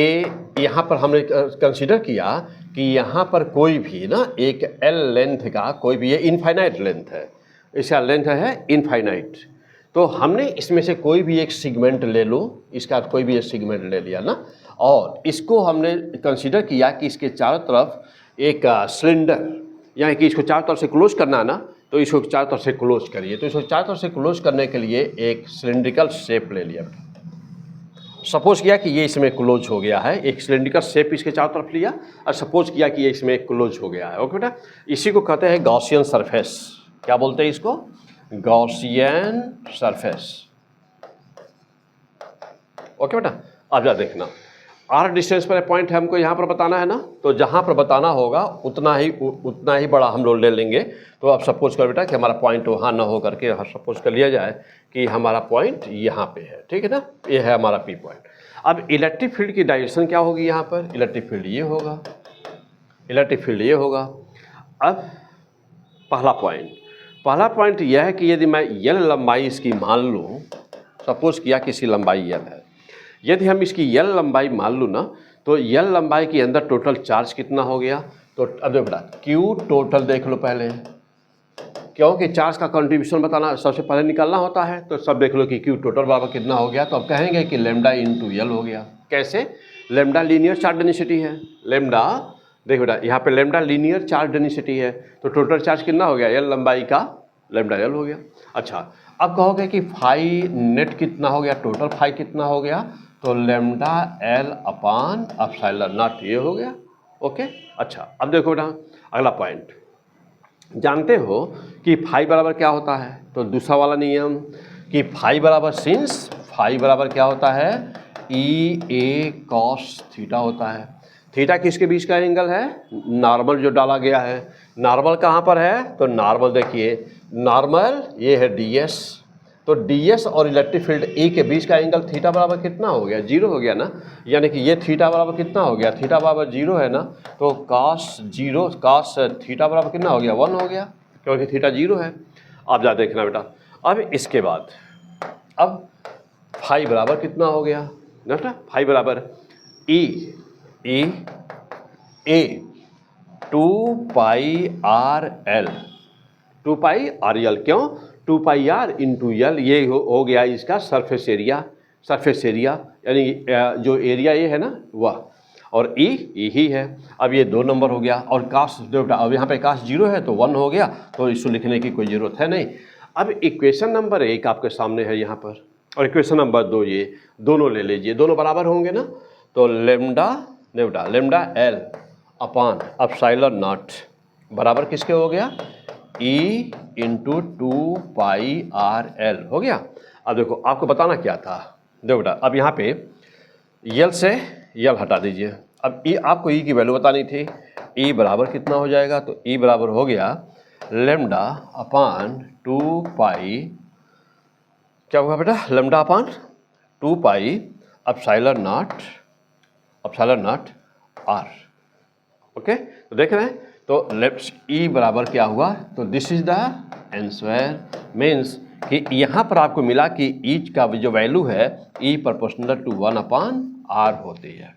यहाँ पर हमने कंसीडर किया कि यहाँ पर कोई भी ना एक एल लेंथ का कोई भी, ये इनफाइनाइट लेंथ है, इसका लेंथ है इनफाइनाइट, तो हमने इसमें से कोई भी एक सेगमेंट ले लो, इसका कोई भी एक सेगमेंट ले लिया ना, और इसको हमने कंसीडर किया कि इसके चारों तरफ एक सिलेंडर, यानी कि इसको चारों तरफ से क्लोज करना है ना, तो इसको चारों तरफ से क्लोज करिए। तो इसको चारों तरफ से क्लोज करने के लिए एक सिलेंड्रिकल शेप ले लिया, सपोज किया कि ये इसमें क्लोज हो गया है, एक सिलेंड्रिकल शेप इसके चारों तरफ लिया और सपोज किया कि ये इसमें क्लोज हो गया है। ओके बेटा, इसी को कहते हैं गॉसियन सरफेस। क्या बोलते हैं इसको? Gaussian surface. ओके बेटा, अब जा देखना, आर डिस्टेंस पर पॉइंट है, हमको यहाँ पर बताना है ना, तो जहाँ पर बताना होगा उतना ही बड़ा हम लोग ले लेंगे। तो अब सपोज कर बेटा कि हमारा पॉइंट वहाँ ना हो करके सपोज कर लिया जाए कि हमारा पॉइंट यहाँ पे है, ठीक है ना, ये है हमारा पी पॉइंट। अब इलेक्ट्रिक फील्ड की डायरेक्शन क्या होगी यहाँ पर? इलेक्ट्रिक फील्ड ये होगा, इलेक्ट्रिक फील्ड ये होगा। अब पहला पॉइंट यह है कि यदि मैं यल लंबाई इसकी मान लूँ, सपोज किया कि इसकी लंबाई यल है, यदि हम इसकी यल लंबाई मान लूँ ना, तो यल लंबाई के अंदर टोटल चार्ज कितना हो गया? तो अब देखो बेटा, क्यू टोटल देख लो पहले, क्योंकि चार्ज का कंट्रीब्यूशन बताना सबसे पहले निकालना होता है, तो सब देख लो कि क्यू टोटल बराबर कितना हो गया। तो अब कहेंगे कि लैम्डा इंटू यल हो गया। कैसे? लैम्डा लीनियर चार्ज डेंसिटी है, लैम्डा देखो बेटा यहाँ पे लैम्डा लीनियर चार्ज डेंसिटी है, तो टोटल चार्ज कितना हो गया? यल लंबाई का लैम्डा यल हो गया। अच्छा, अब कहोगे कि फाई नेट कितना हो गया, टोटल फाई कितना हो गया? तो lambda L upon epsilon not, ये हो गया। ओके, अच्छा अब देखो बेटा अगला पॉइंट, जानते हो कि फाई बराबर क्या होता है? तो दूसरा वाला नियम कि फाई बराबर, सिंस फाई बराबर क्या होता है? ई ए कॉस थीटा होता है। थीटा किसके बीच का एंगल है? नॉर्मल जो डाला गया है। नॉर्मल कहाँ पर है? तो नॉर्मल देखिए, नॉर्मल ये है डी एस, तो डी एस और इलेक्ट्रिक फील्ड ए के बीच का एंगल थीटा बराबर कितना हो गया? 0 हो गया ना, यानी कि ये थीटा बराबर कितना हो गया? थीटा बराबर 0 है ना, तो कॉस थीटा बराबर कितना हो गया? 1 हो गया, क्योंकि थीटा 0 है। अब जा देखना बेटा, अब इसके बाद अब फाई बराबर कितना हो गया ना बेटा? फाई बराबर ई ए 2 पाई आर एल, 2 पाई आर एल, क्यों? 2 पाई आर इंटू यल, ये हो गया इसका सरफेस एरिया, यानी जो एरिया ये है ना वह, और ई ही है। अब ये 2 नंबर हो गया, और काश बेटा अब यहाँ पे काश 0 है तो 1 हो गया, तो इसको लिखने की कोई ज़रूरत है नहीं। अब इक्वेशन नंबर 1 आपके सामने है यहाँ पर, और इक्वेशन नंबर 2 ये दोनों ले लीजिए, दोनों बराबर होंगे ना, तो lambda L upon epsilon not बराबर किसके हो गया? ई इंटू 2 पाई आर एल हो गया। अब देखो आपको बताना क्या था, देखो बेटा अब यहाँ पे यल से यल हटा दीजिए, अब ई आपको ई की वैल्यू बतानी थी, ई बराबर कितना हो जाएगा? तो ई बराबर हो गया लैम्डा अपान 2 पाई, क्या होगा बेटा? Lambda upon 2 pi epsilon naught r. Okay, तो देख रहे हैं, तो लेफ्ट ई बराबर क्या हुआ? तो this is the answer, means कि यहाँ पर आपको मिला कि ई का जो वैल्यू है E proportional to 1 upon r होती है।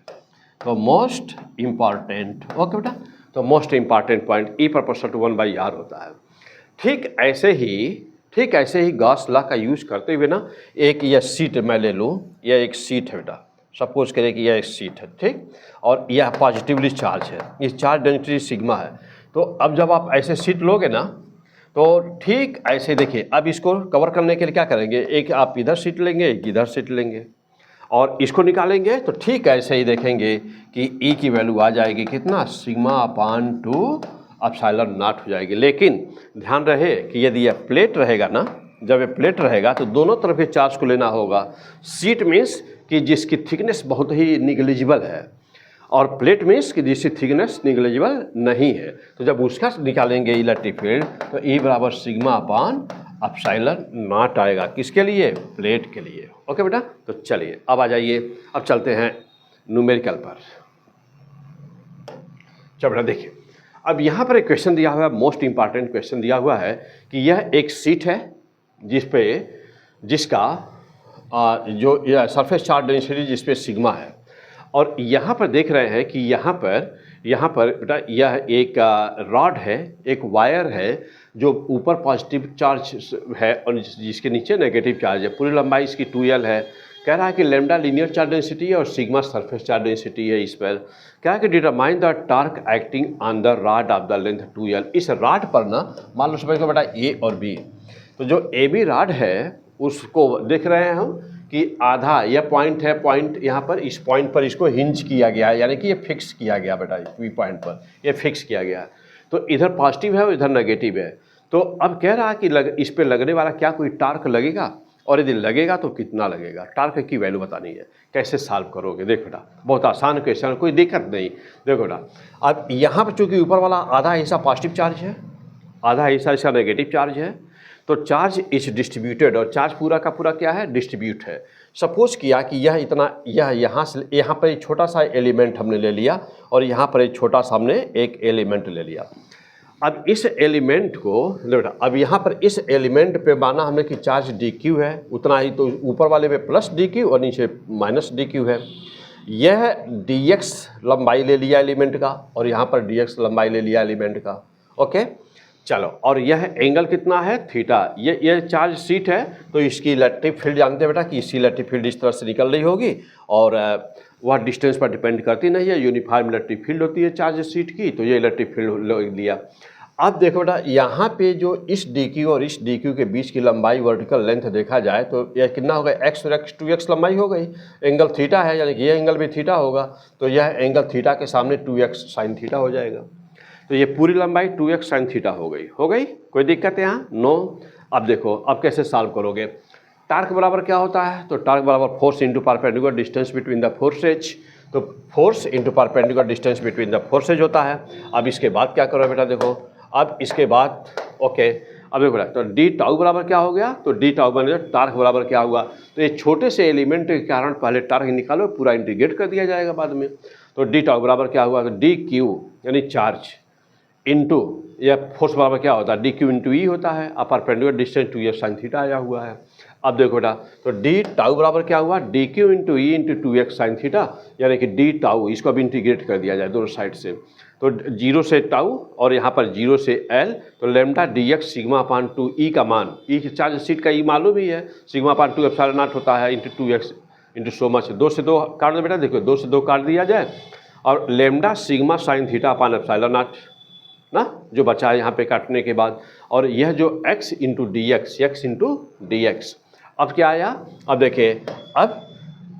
तो मोस्ट इम्पॉर्टेंट, ओके बेटा, तो most important point E proportional to 1 by r होता है। ठीक ऐसे ही गॉस लॉ का यूज करते हुए ना, एक यह सीट मैं ले लूँ, यह एक सीट है बेटा, सपोज करें कि यह एक सीट है, ठीक, और यह पॉजिटिवली चार्ज है, ये चार्ज डेंसिटी सिग्मा है। तो अब जब आप ऐसे सीट लोगे ना, तो ठीक ऐसे देखिए, अब इसको कवर करने के लिए क्या करेंगे? एक आप इधर सीट लेंगे, एक इधर सीट लेंगे, और इसको निकालेंगे तो ठीक ऐसे ही देखेंगे कि ई की वैल्यू आ जाएगी कितना, सिग्मा अपान 2 एप्सिलॉन नॉट हो जाएगी। लेकिन ध्यान रहे कि यदि यह प्लेट रहेगा ना, जब ये प्लेट रहेगा तो दोनों तरफ के चार्ज को लेना होगा। शीट मीन्स कि जिसकी थिकनेस बहुत ही निगलिजिबल है, और प्लेट मीन्स कि जिसकी थिकनेस निगलिजिबल नहीं है। तो जब उसका निकालेंगे इलेक्ट्रिक फील्ड तो ई बराबर सिग्मा अपान एप्सिलॉन नॉट आएगा, किसके लिए, प्लेट के लिए। ओके बेटा, तो चलिए अब आ जाइए, अब चलते हैं न्यूमेरिकल पर। चलो बेटा देखिए, अब यहाँ पर एक क्वेश्चन दिया हुआ है, मोस्ट इंपॉर्टेंट क्वेश्चन दिया हुआ है कि यह एक शीट है जिसका जो सरफेस चार्ज डेंसिटी जिस पे सिग्मा है, और यहाँ पर देख रहे हैं कि यहाँ पर बेटा यह एक रॉड है, एक वायर है जो ऊपर पॉजिटिव चार्ज है और जिसके नीचे नेगेटिव चार्ज है। पूरी लंबाई इसकी 2L है। कह रहा है कि लैम्डा लीनियर चार्ज डेंसिटी है और सिग्मा सरफेस चार्ज डेंसिटी है। इस पर कह रहा है कि determine the torque acting on the rod of the length 2L। इस रॉड पर ना मान लो समझ को बेटा A और B, तो जो AB रॉड है उसको देख रहे हैं हम कि आधा यह पॉइंट है, पॉइंट यहाँ पर, इस पॉइंट पर इसको हिंज किया गया है, यानी कि ये फिक्स किया गया बेटा, पी पॉइंट पर ये फिक्स किया गया है। तो इधर पॉजिटिव है और इधर नेगेटिव है। तो अब कह रहा है कि इस पर लगने वाला क्या कोई टार्क लगेगा, और यदि लगेगा तो कितना लगेगा, टार्क की वैल्यू बतानी है। कैसे सॉल्व करोगे, देखो बेटा बहुत आसान क्वेश्चन, कोई दिक्कत नहीं। देखो बेटा अब यहाँ पर चूँकि ऊपर वाला आधा हिस्सा पॉजिटिव चार्ज है, आधा हिस्सा इसका नेगेटिव चार्ज है, तो चार्ज इज डिस्ट्रीब्यूटेड, और चार्ज पूरा का पूरा क्या है, डिस्ट्रीब्यूट है। सपोज किया कि यह इतना, यह यहाँ पर एक छोटा सा एलिमेंट हमने ले लिया और यहाँ पर एक छोटा सा हमने एक एलिमेंट ले लिया। अब इस एलिमेंट को बेटा, अब यहाँ पर इस एलिमेंट पे माना हमने कि चार्ज dq है, उतना ही, तो ऊपर वाले में प्लस dq और नीचे माइनस dq है। यह dx लंबाई ले लिया एलिमेंट का और यहाँ पर dx लंबाई ले लिया एलिमेंट का। ओके चलो, और यह एंगल कितना है, थीटा। ये चार्ज शीट है, तो इसकी इलेक्ट्रिक फील्ड जानते हैं बेटा कि इसकी इलेक्ट्रिक फील्ड इस तरह से निकल रही होगी, और वह डिस्टेंस पर डिपेंड करती नहीं है, यूनिफॉर्म इलेक्ट्रिक फील्ड होती है चार्ज शीट की। तो ये इलेक्ट्रिक फील्ड लिया। अब देखो बेटा यहाँ पे जो इस dq और इस dq के बीच की लंबाई वर्टिकल लेंथ देखा जाए तो यह कितना होगा, x और x 2x लंबाई हो गई। एंगल थीटा है, यानी कि यह एंगल भी थीटा होगा, तो यह एंगल थीटा के सामने 2x साइन थीटा हो जाएगा। तो ये पूरी लंबाई 2x साइन थीटा हो गई। कोई दिक्कत है यहाँ, नो। अब देखो अब कैसे सॉल्व करोगे। टार्क बराबर क्या होता है, तो टार्क बराबर force into perpendicular distance between the forces. तो force into perpendicular distance between the forces होता है। अब इसके बाद क्या करो बेटा, देखो अब इसके बाद ओके, अब देखो तो डी टाउ बराबर क्या हो गया, तो डी टाउ बने टार्क बराबर क्या हुआ। तो ये छोटे से एलिमेंट के कारण पहले टार्क निकालो, पूरा इंटीग्रेट कर दिया जाएगा बाद में। तो डी टाउ बराबर क्या हुआ, तो डी क्यू यानी चार्ज इंटू यह फोर्स बराबर क्या होता है, डी क्यू इंटू ई होता है। अब perpendicular distance 2x sine theta आया हुआ है। अब देखो बेटा तो डी टाउ बराबर क्या हुआ, D Q into E into 2x sine theta, यानी कि डी टाउ, इसको अब इंटीग्रेट कर दिया जाए दोनों साइड से। तो 0 से टाउ और यहाँ पर 0 से L, तो लेमडा dx सिग्मा अपान 2 ई का मान, ई चार्ज शीट का ई मालूम ही है, सिग्मा अपान 2 एप्सिलॉन नॉट होता है into 2x into so much. 2 से 2 काट दो बेटा, देखो 2 से 2 काट दिया जाए, और lambda sigma sine theta upon epsilon not ना, जो बचा है यहाँ पे काटने के बाद, और यह जो x इंटू डी एक्स। अब क्या आया, अब देखिए अब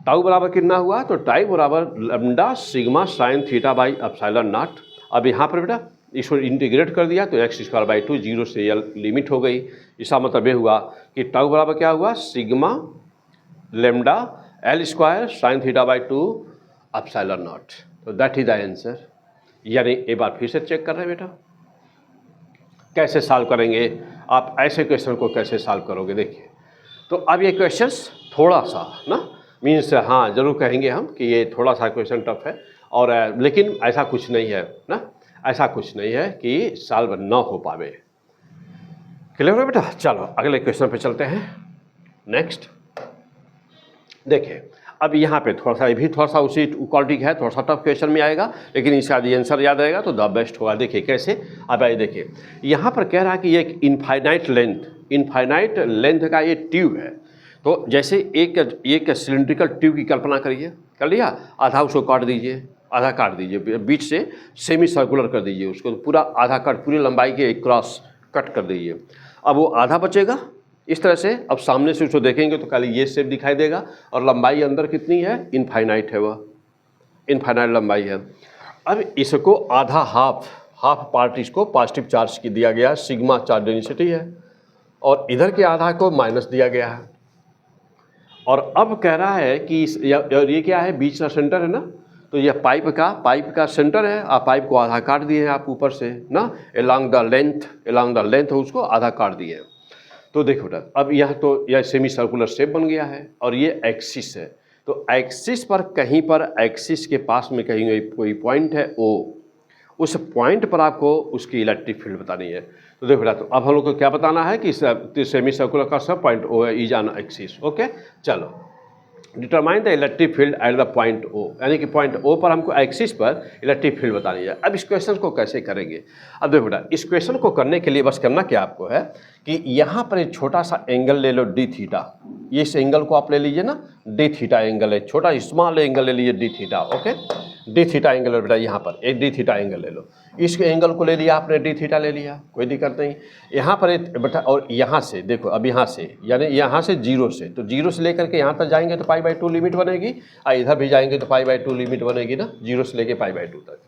टाउ बराबर कितना हुआ, तो टाई बराबर lambda sigma sine theta by epsilon not. अब यहाँ पर बेटा इसको इंटीग्रेट कर दिया तो x²/2 0 से L लिमिट हो गई। इसका मतलब ये हुआ कि टाउ बराबर क्या हुआ, sigma lambda L² sine theta by 2 epsilon not. तो दैट इज द आंसर। यानी एक बार फिर से चेक कर रहे हैं बेटा, कैसे सॉल्व करेंगे आप, ऐसे क्वेश्चन को कैसे सॉल्व करोगे। देखिए तो अब ये क्वेश्चंस थोड़ा सा ना मीन्स, हाँ जरूर कहेंगे हम कि ये थोड़ा सा क्वेश्चन टफ है, और लेकिन ऐसा कुछ नहीं है ना, ऐसा कुछ नहीं है कि सॉल्व न हो पावे। क्लियर है बेटा। चलो अगले क्वेश्चन पे चलते हैं। नेक्स्ट देखिए, अब यहाँ पे थोड़ा सा, ये भी थोड़ा सा उसी क्वालिटी है, थोड़ा सा टफ क्वेश्चन में आएगा, लेकिन इसका यदि आंसर याद रहेगा तो द बेस्ट होगा। देखिए कैसे, अब आइए देखिए, यहाँ पर कह रहा है कि ये एक इनफाइनाइट लेंथ का ये ट्यूब है। तो जैसे एक सिलिंड्रिकल ट्यूब की कल्पना करिए, कर लिया, आधा उसको काट दीजिए, आधा काट दीजिए, बीच से सेमी सर्कुलर कर दीजिए उसको, पूरा आधा कट, पूरी लंबाई के क्रॉस कट कर दीजिए। अब वो आधा बचेगा, इस तरह से अब सामने से उसको देखेंगे तो खाली ये शेप दिखाई देगा और लंबाई अंदर कितनी है, इनफाइनाइट है, वह इनफाइनाइट लंबाई है। अब इसको आधा हाफ पार्ट इसको पॉजिटिव चार्ज की दिया गया, सिग्मा चार्ज डेंसिटी है, और इधर के आधा को माइनस दिया गया है। और अब कह रहा है कि ये क्या है, बीच का सेंटर है ना, तो यह पाइप का सेंटर है। आप पाइप को आधा काट दिए हैं आप ऊपर से ना, अलोंग द लेंथ उसको आधा काट दिए हैं। तो देखो बेटा, अब यह तो यह सेमी सर्कुलर शेप बन गया है और ये एक्सिस है। तो एक्सिस पर कहीं पर, एक्सिस के पास में कहीं कोई पॉइंट है O, उस पॉइंट पर आपको उसकी इलेक्ट्रिक फील्ड बतानी है। तो देखो बेटा, तो अब हम लोग को क्या बताना है कि सेमी सर्कुलर का सब पॉइंट O है, इज ऑन एक्सिस। ओके, चलो determine the electric field at the point O, यानी कि पॉइंट O पर हमको एक्सिस पर इलेक्ट्रिक फील्ड बतानी है। अब इस क्वेश्चन को कैसे करेंगे? अब देखो बेटा, इस क्वेश्चन को करने के लिए बस करना क्या आपको है कि यहाँ पर एक छोटा सा एंगल ले लो डी थीटा। ये इस एंगल को आप ले लीजिए ना, डी थीटा एंगल है, छोटा स्मॉल एंगल ले लीजिए D theta. Okay, D theta angle है बेटा, यहाँ पर एक डी थीटा एंगल ले लो। इस एंगल को ले लिया आपने, डी थीटा ले लिया, कोई दिक्कत नहीं। यहाँ पर एक बेटा, और यहाँ से देखो, अब यहाँ से यानी यहाँ से जीरो से, तो जीरो से लेकर के यहाँ तक जाएंगे तो π/2 लिमिट बनेगी, और इधर भी जाएंगे तो π/2 लिमिट बनेगी ना, जीरो से लेके π/2 तक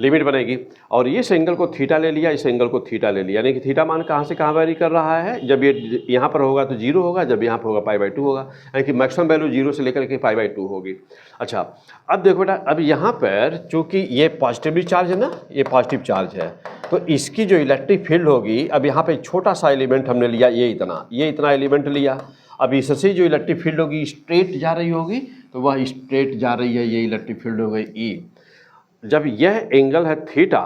लिमिट बनेगी। और इस एंगल को थीटा ले लिया, इस एंगल को थीटा ले लिया, यानी कि थीटा मान कहाँ से कहाँ वैरी कर रहा है, जब ये यहाँ पर होगा तो जीरो होगा, जब यहाँ पर होगा π/2 होगा, यानी कि मैक्सिमम वैल्यू जीरो से लेकर के π/2 होगी। अच्छा, अब देखो बेटा, अब यहाँ पर चूँकि ये पॉजिटिवली चार्ज है ना, ये पॉजिटिव चार्ज है, तो इसकी जो इलेक्ट्रिक फील्ड होगी, अब यहाँ पे छोटा सा एलिमेंट हमने लिया, ये इतना एलिमेंट लिया। अब इससे जो इलेक्ट्रिक फील्ड होगी स्ट्रेट जा रही होगी, तो वह स्ट्रेट जा रही है, ये इलेक्ट्रिक फील्ड हो गई E। जब यह एंगल है थीटा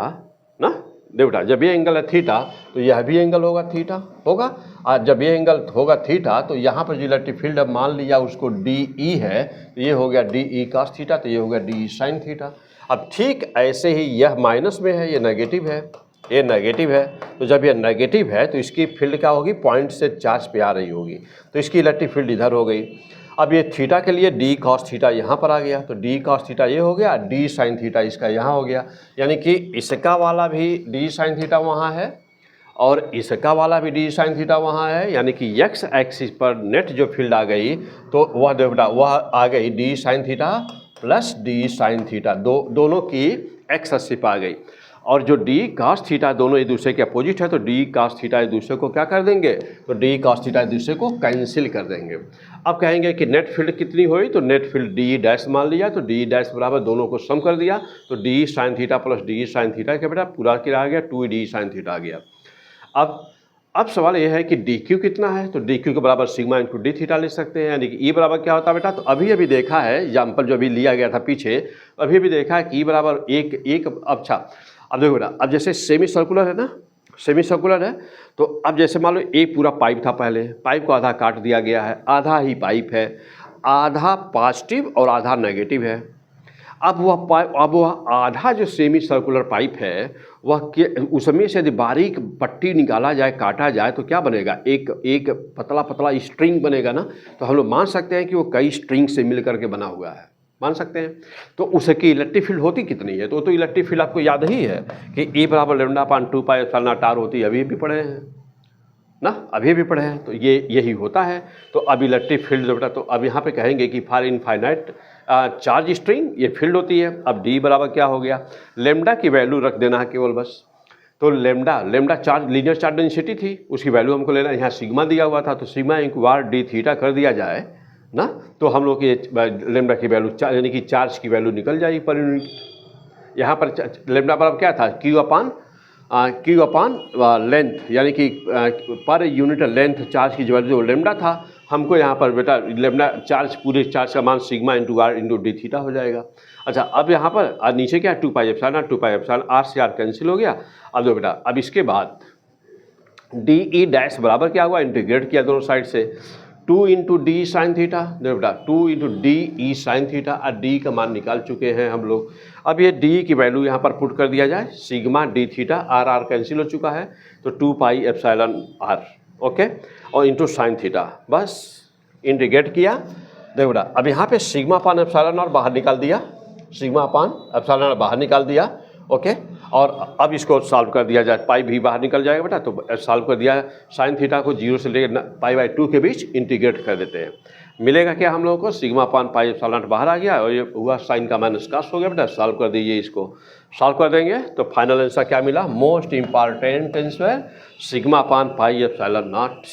ना, देखो बेटा, जब ये एंगल है थीटा तो यह भी एंगल होगा थीटा होगा, और जब ये एंगल होगा थीटा तो यहाँ पर जो इलेक्ट्रिक फील्ड है मान लिया उसको DE है, तो ये हो गया DE cos थीटा, तो ये हो गया DE sin थीटा। अब ठीक ऐसे ही यह माइनस में है, ये नेगेटिव है, ये नेगेटिव है, तो जब ये नेगेटिव है तो इसकी फील्ड क्या होगी, पॉइंट से चार्ज पे आ रही होगी, तो इसकी इलेक्ट्रिक फील्ड इधर हो गई। अब ये थीटा के लिए D cos थीटा यहाँ पर आ गया, तो D cos थीटा ये हो गया, D sin थीटा इसका यहाँ हो गया, यानी कि इसका वाला भी D sin थीटा वहाँ है और इसका वाला भी D sin थीटा वहाँ है, यानी कि x एक्सिस पर नेट जो फील्ड आ गई तो वह देखो बेटा, वह आ गई D sin theta plus D sin theta, दोनों की x एक्सिस पर आ गई। और जो D cos थीटा दोनों एक दूसरे के अपोजिट है, तो D cos थीटा एक दूसरे को क्या कर देंगे, तो D cos थीटा एक दूसरे को कैंसिल कर देंगे। अब कहेंगे कि नेट फील्ड कितनी हुई, तो नेट फील्ड D डैश मान लिया, तो D डैश बराबर दोनों को सम कर दिया, तो D sin theta plus D sin theta के बेटा पूरा क्या आ गया, 2D sin थीटा आ गया। अब सवाल यह है कि DQ कितना है, तो DQ के बराबर सिग्मा इंटू D थीटा ले सकते हैं, यानी कि E बराबर क्या होता है बेटा, तो अभी देखा है एग्जाम्पल जो अभी लिया गया था पीछे, अभी देखा है कि E बराबर एक। अच्छा, अब देखो बेटा, अब जैसे सेमी सर्कुलर है ना, सेमी सर्कुलर है, तो अब जैसे मान लो एक पूरा पाइप था, पहले पाइप को आधा काट दिया गया है, आधा ही पाइप है, आधा पॉजिटिव और आधा नेगेटिव है। अब वह आधा जो सेमी सर्कुलर पाइप है, वह उसमें से यदि बारीक पट्टी निकाला जाए, काटा जाए, तो क्या बनेगा, एक पतला स्ट्रिंग बनेगा ना, तो हम लोग मान सकते हैं कि वो कई स्ट्रिंग से मिल करके बना हुआ है, मान सकते हैं। तो उसकी इलेक्ट्रिक फील्ड होती कितनी है, तो इलेक्ट्रिक फील्ड आपको याद ही है कि E बराबर λ/2πε0 होती है, अभी भी पढ़े हैं ना, अभी भी पढ़े हैं, तो ये यही होता है। तो अब इलेक्ट्रिक फील्ड बेटा, तो अब यहाँ पे कहेंगे कि फॉर इनफाइनाइट चार्ज स्ट्रिंग ये फील्ड होती है। अब D बराबर क्या हो गया, लेमडा की वैल्यू रख देना है केवल बस, तो lambda charge linear charge density थी, उसकी वैल्यू हमको लेना, यहाँ सिग्मा दिया हुआ था, तो sigma into r D theta कर दिया जाए ना, तो हम लोग ये लेमडा की वैल्यू यानी कि चार्ज की वैल्यू निकल जाएगी पर यूनिट। यहाँ पर लेमडा बराबर क्या था, Q अपान लेंथ, यानी कि पर यूनिट लेंथ चार्ज की जो वैल्यू लेमडा था, हमको यहाँ पर बेटा लेमडा चार्ज, पूरे चार्ज का मान sigma into r into D theta हो जाएगा। अच्छा, अब यहाँ पर नीचे क्या है, 2πε r से r कैंसिल हो गया। अब देखो बेटा, अब इसके बाद DE डैश बराबर क्या हुआ, इंटीग्रेट किया दोनों साइड से, 2 इंटू D sin थीटा, देखो बेटा 2 इंटू DE sin थीटा, और D का मान निकाल चुके हैं हम लोग। अब ये D की वैल्यू यहाँ पर पुट कर दिया जाए, sigma D theta, r cancel हो चुका है, तो 2πε0r, ओके, और इंटू साइन थीटा, बस इंटीग्रेट किया। देखो बेटा, अब यहाँ पे सिग्मा अपान एप्सिलॉन r बाहर निकाल दिया, सिग्मा अपान एप्सिलॉन r बाहर निकाल दिया, ओके। और अब इसको सॉल्व कर दिया जाए, पाई भी बाहर निकल जाएगा बेटा, तो सॉल्व कर दिया साइन थीटा को 0 से लेकर पाई/2 के बीच इंटीग्रेट कर देते हैं। मिलेगा क्या हम लोगों को, sigma upon pi epsilon not बाहर आ गया और ये हुआ साइन का माइनस कॉस हो गया बेटा। सॉल्व कर दीजिए, इसको सॉल्व कर देंगे तो फाइनल आंसर क्या मिला, most important answer sigma upon pi epsilon not.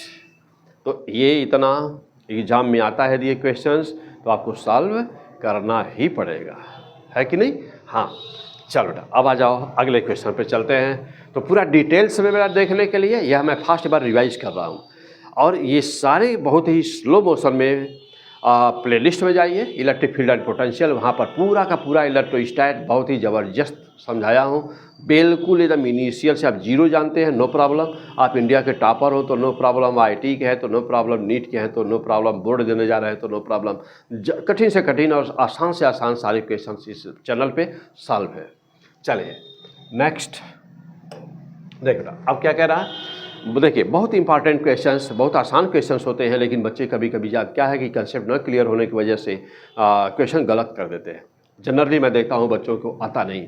तो ये इतना एग्जाम में आता है ये क्वेश्चंस, तो आपको सॉल्व करना ही पड़ेगा, है कि नहीं। हाँ चलो बेटा, अब आ जाओ अगले क्वेश्चन पे चलते हैं। तो पूरा डिटेल्स में मेरा देखने के लिए यह मैं फर्स्ट बार रिवाइज कर रहा हूँ, और ये सारे बहुत ही स्लो मोशन में प्लेलिस्ट में जाइए, इलेक्ट्रिक फील्ड एंड पोटेंशियल, वहाँ पर पूरा का पूरा इलेक्ट्रोस्टैट बहुत ही ज़बरदस्त समझाया हूँ, बिल्कुल एकदम इनिशियल से। आप जीरो जानते हैं, नो प्रॉब्लम। आप इंडिया के टॉपर हो तो नो प्रॉब्लम, IIT के हैं तो नो प्रॉब्लम, नीट के हैं तो नो प्रॉब्लम, बोर्ड देने जा रहे हैं तो नो प्रॉब्लम। कठिन से कठिन और आसान से आसान सारे क्वेश्चन इस चैनल पे सॉल्व है। चलिए नेक्स्ट देखो अब क्या कह रहा है। देखिए बहुत इंपॉर्टेंट क्वेश्चंस, बहुत आसान क्वेश्चंस होते हैं, लेकिन बच्चे कभी कभी क्या है कि कंसेप्ट न क्लियर होने की वजह से क्वेश्चन गलत कर देते हैं। जनरली मैं देखता हूँ बच्चों को आता नहीं,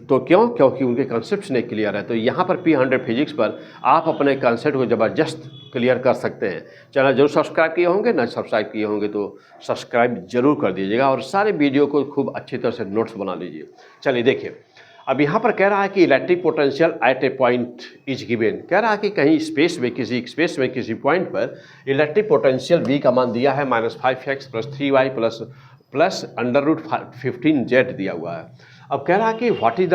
तो क्यों, क्योंकि उनके कंसेप्ट नहीं क्लियर है। तो यहाँ पर P100 फिजिक्स पर आप अपने कंसेप्ट को ज़बरदस्त क्लियर कर सकते हैं। चैनल जरूर सब्सक्राइब किए होंगे, ना सब्सक्राइब किए होंगे तो सब्सक्राइब जरूर कर दीजिएगा, और सारे वीडियो को खूब अच्छी तरह से नोट्स बना लीजिए। चलिए देखिए, अब यहाँ पर कह रहा है कि electric potential at A point is given. कह रहा है कि कहीं स्पेस में, किसी स्पेस में किसी पॉइंट पर इलेक्ट्रिक पोटेंशियल V का मान दिया है -5x + 3y प्लस √15z दिया हुआ है। अब कह रहा है कि what is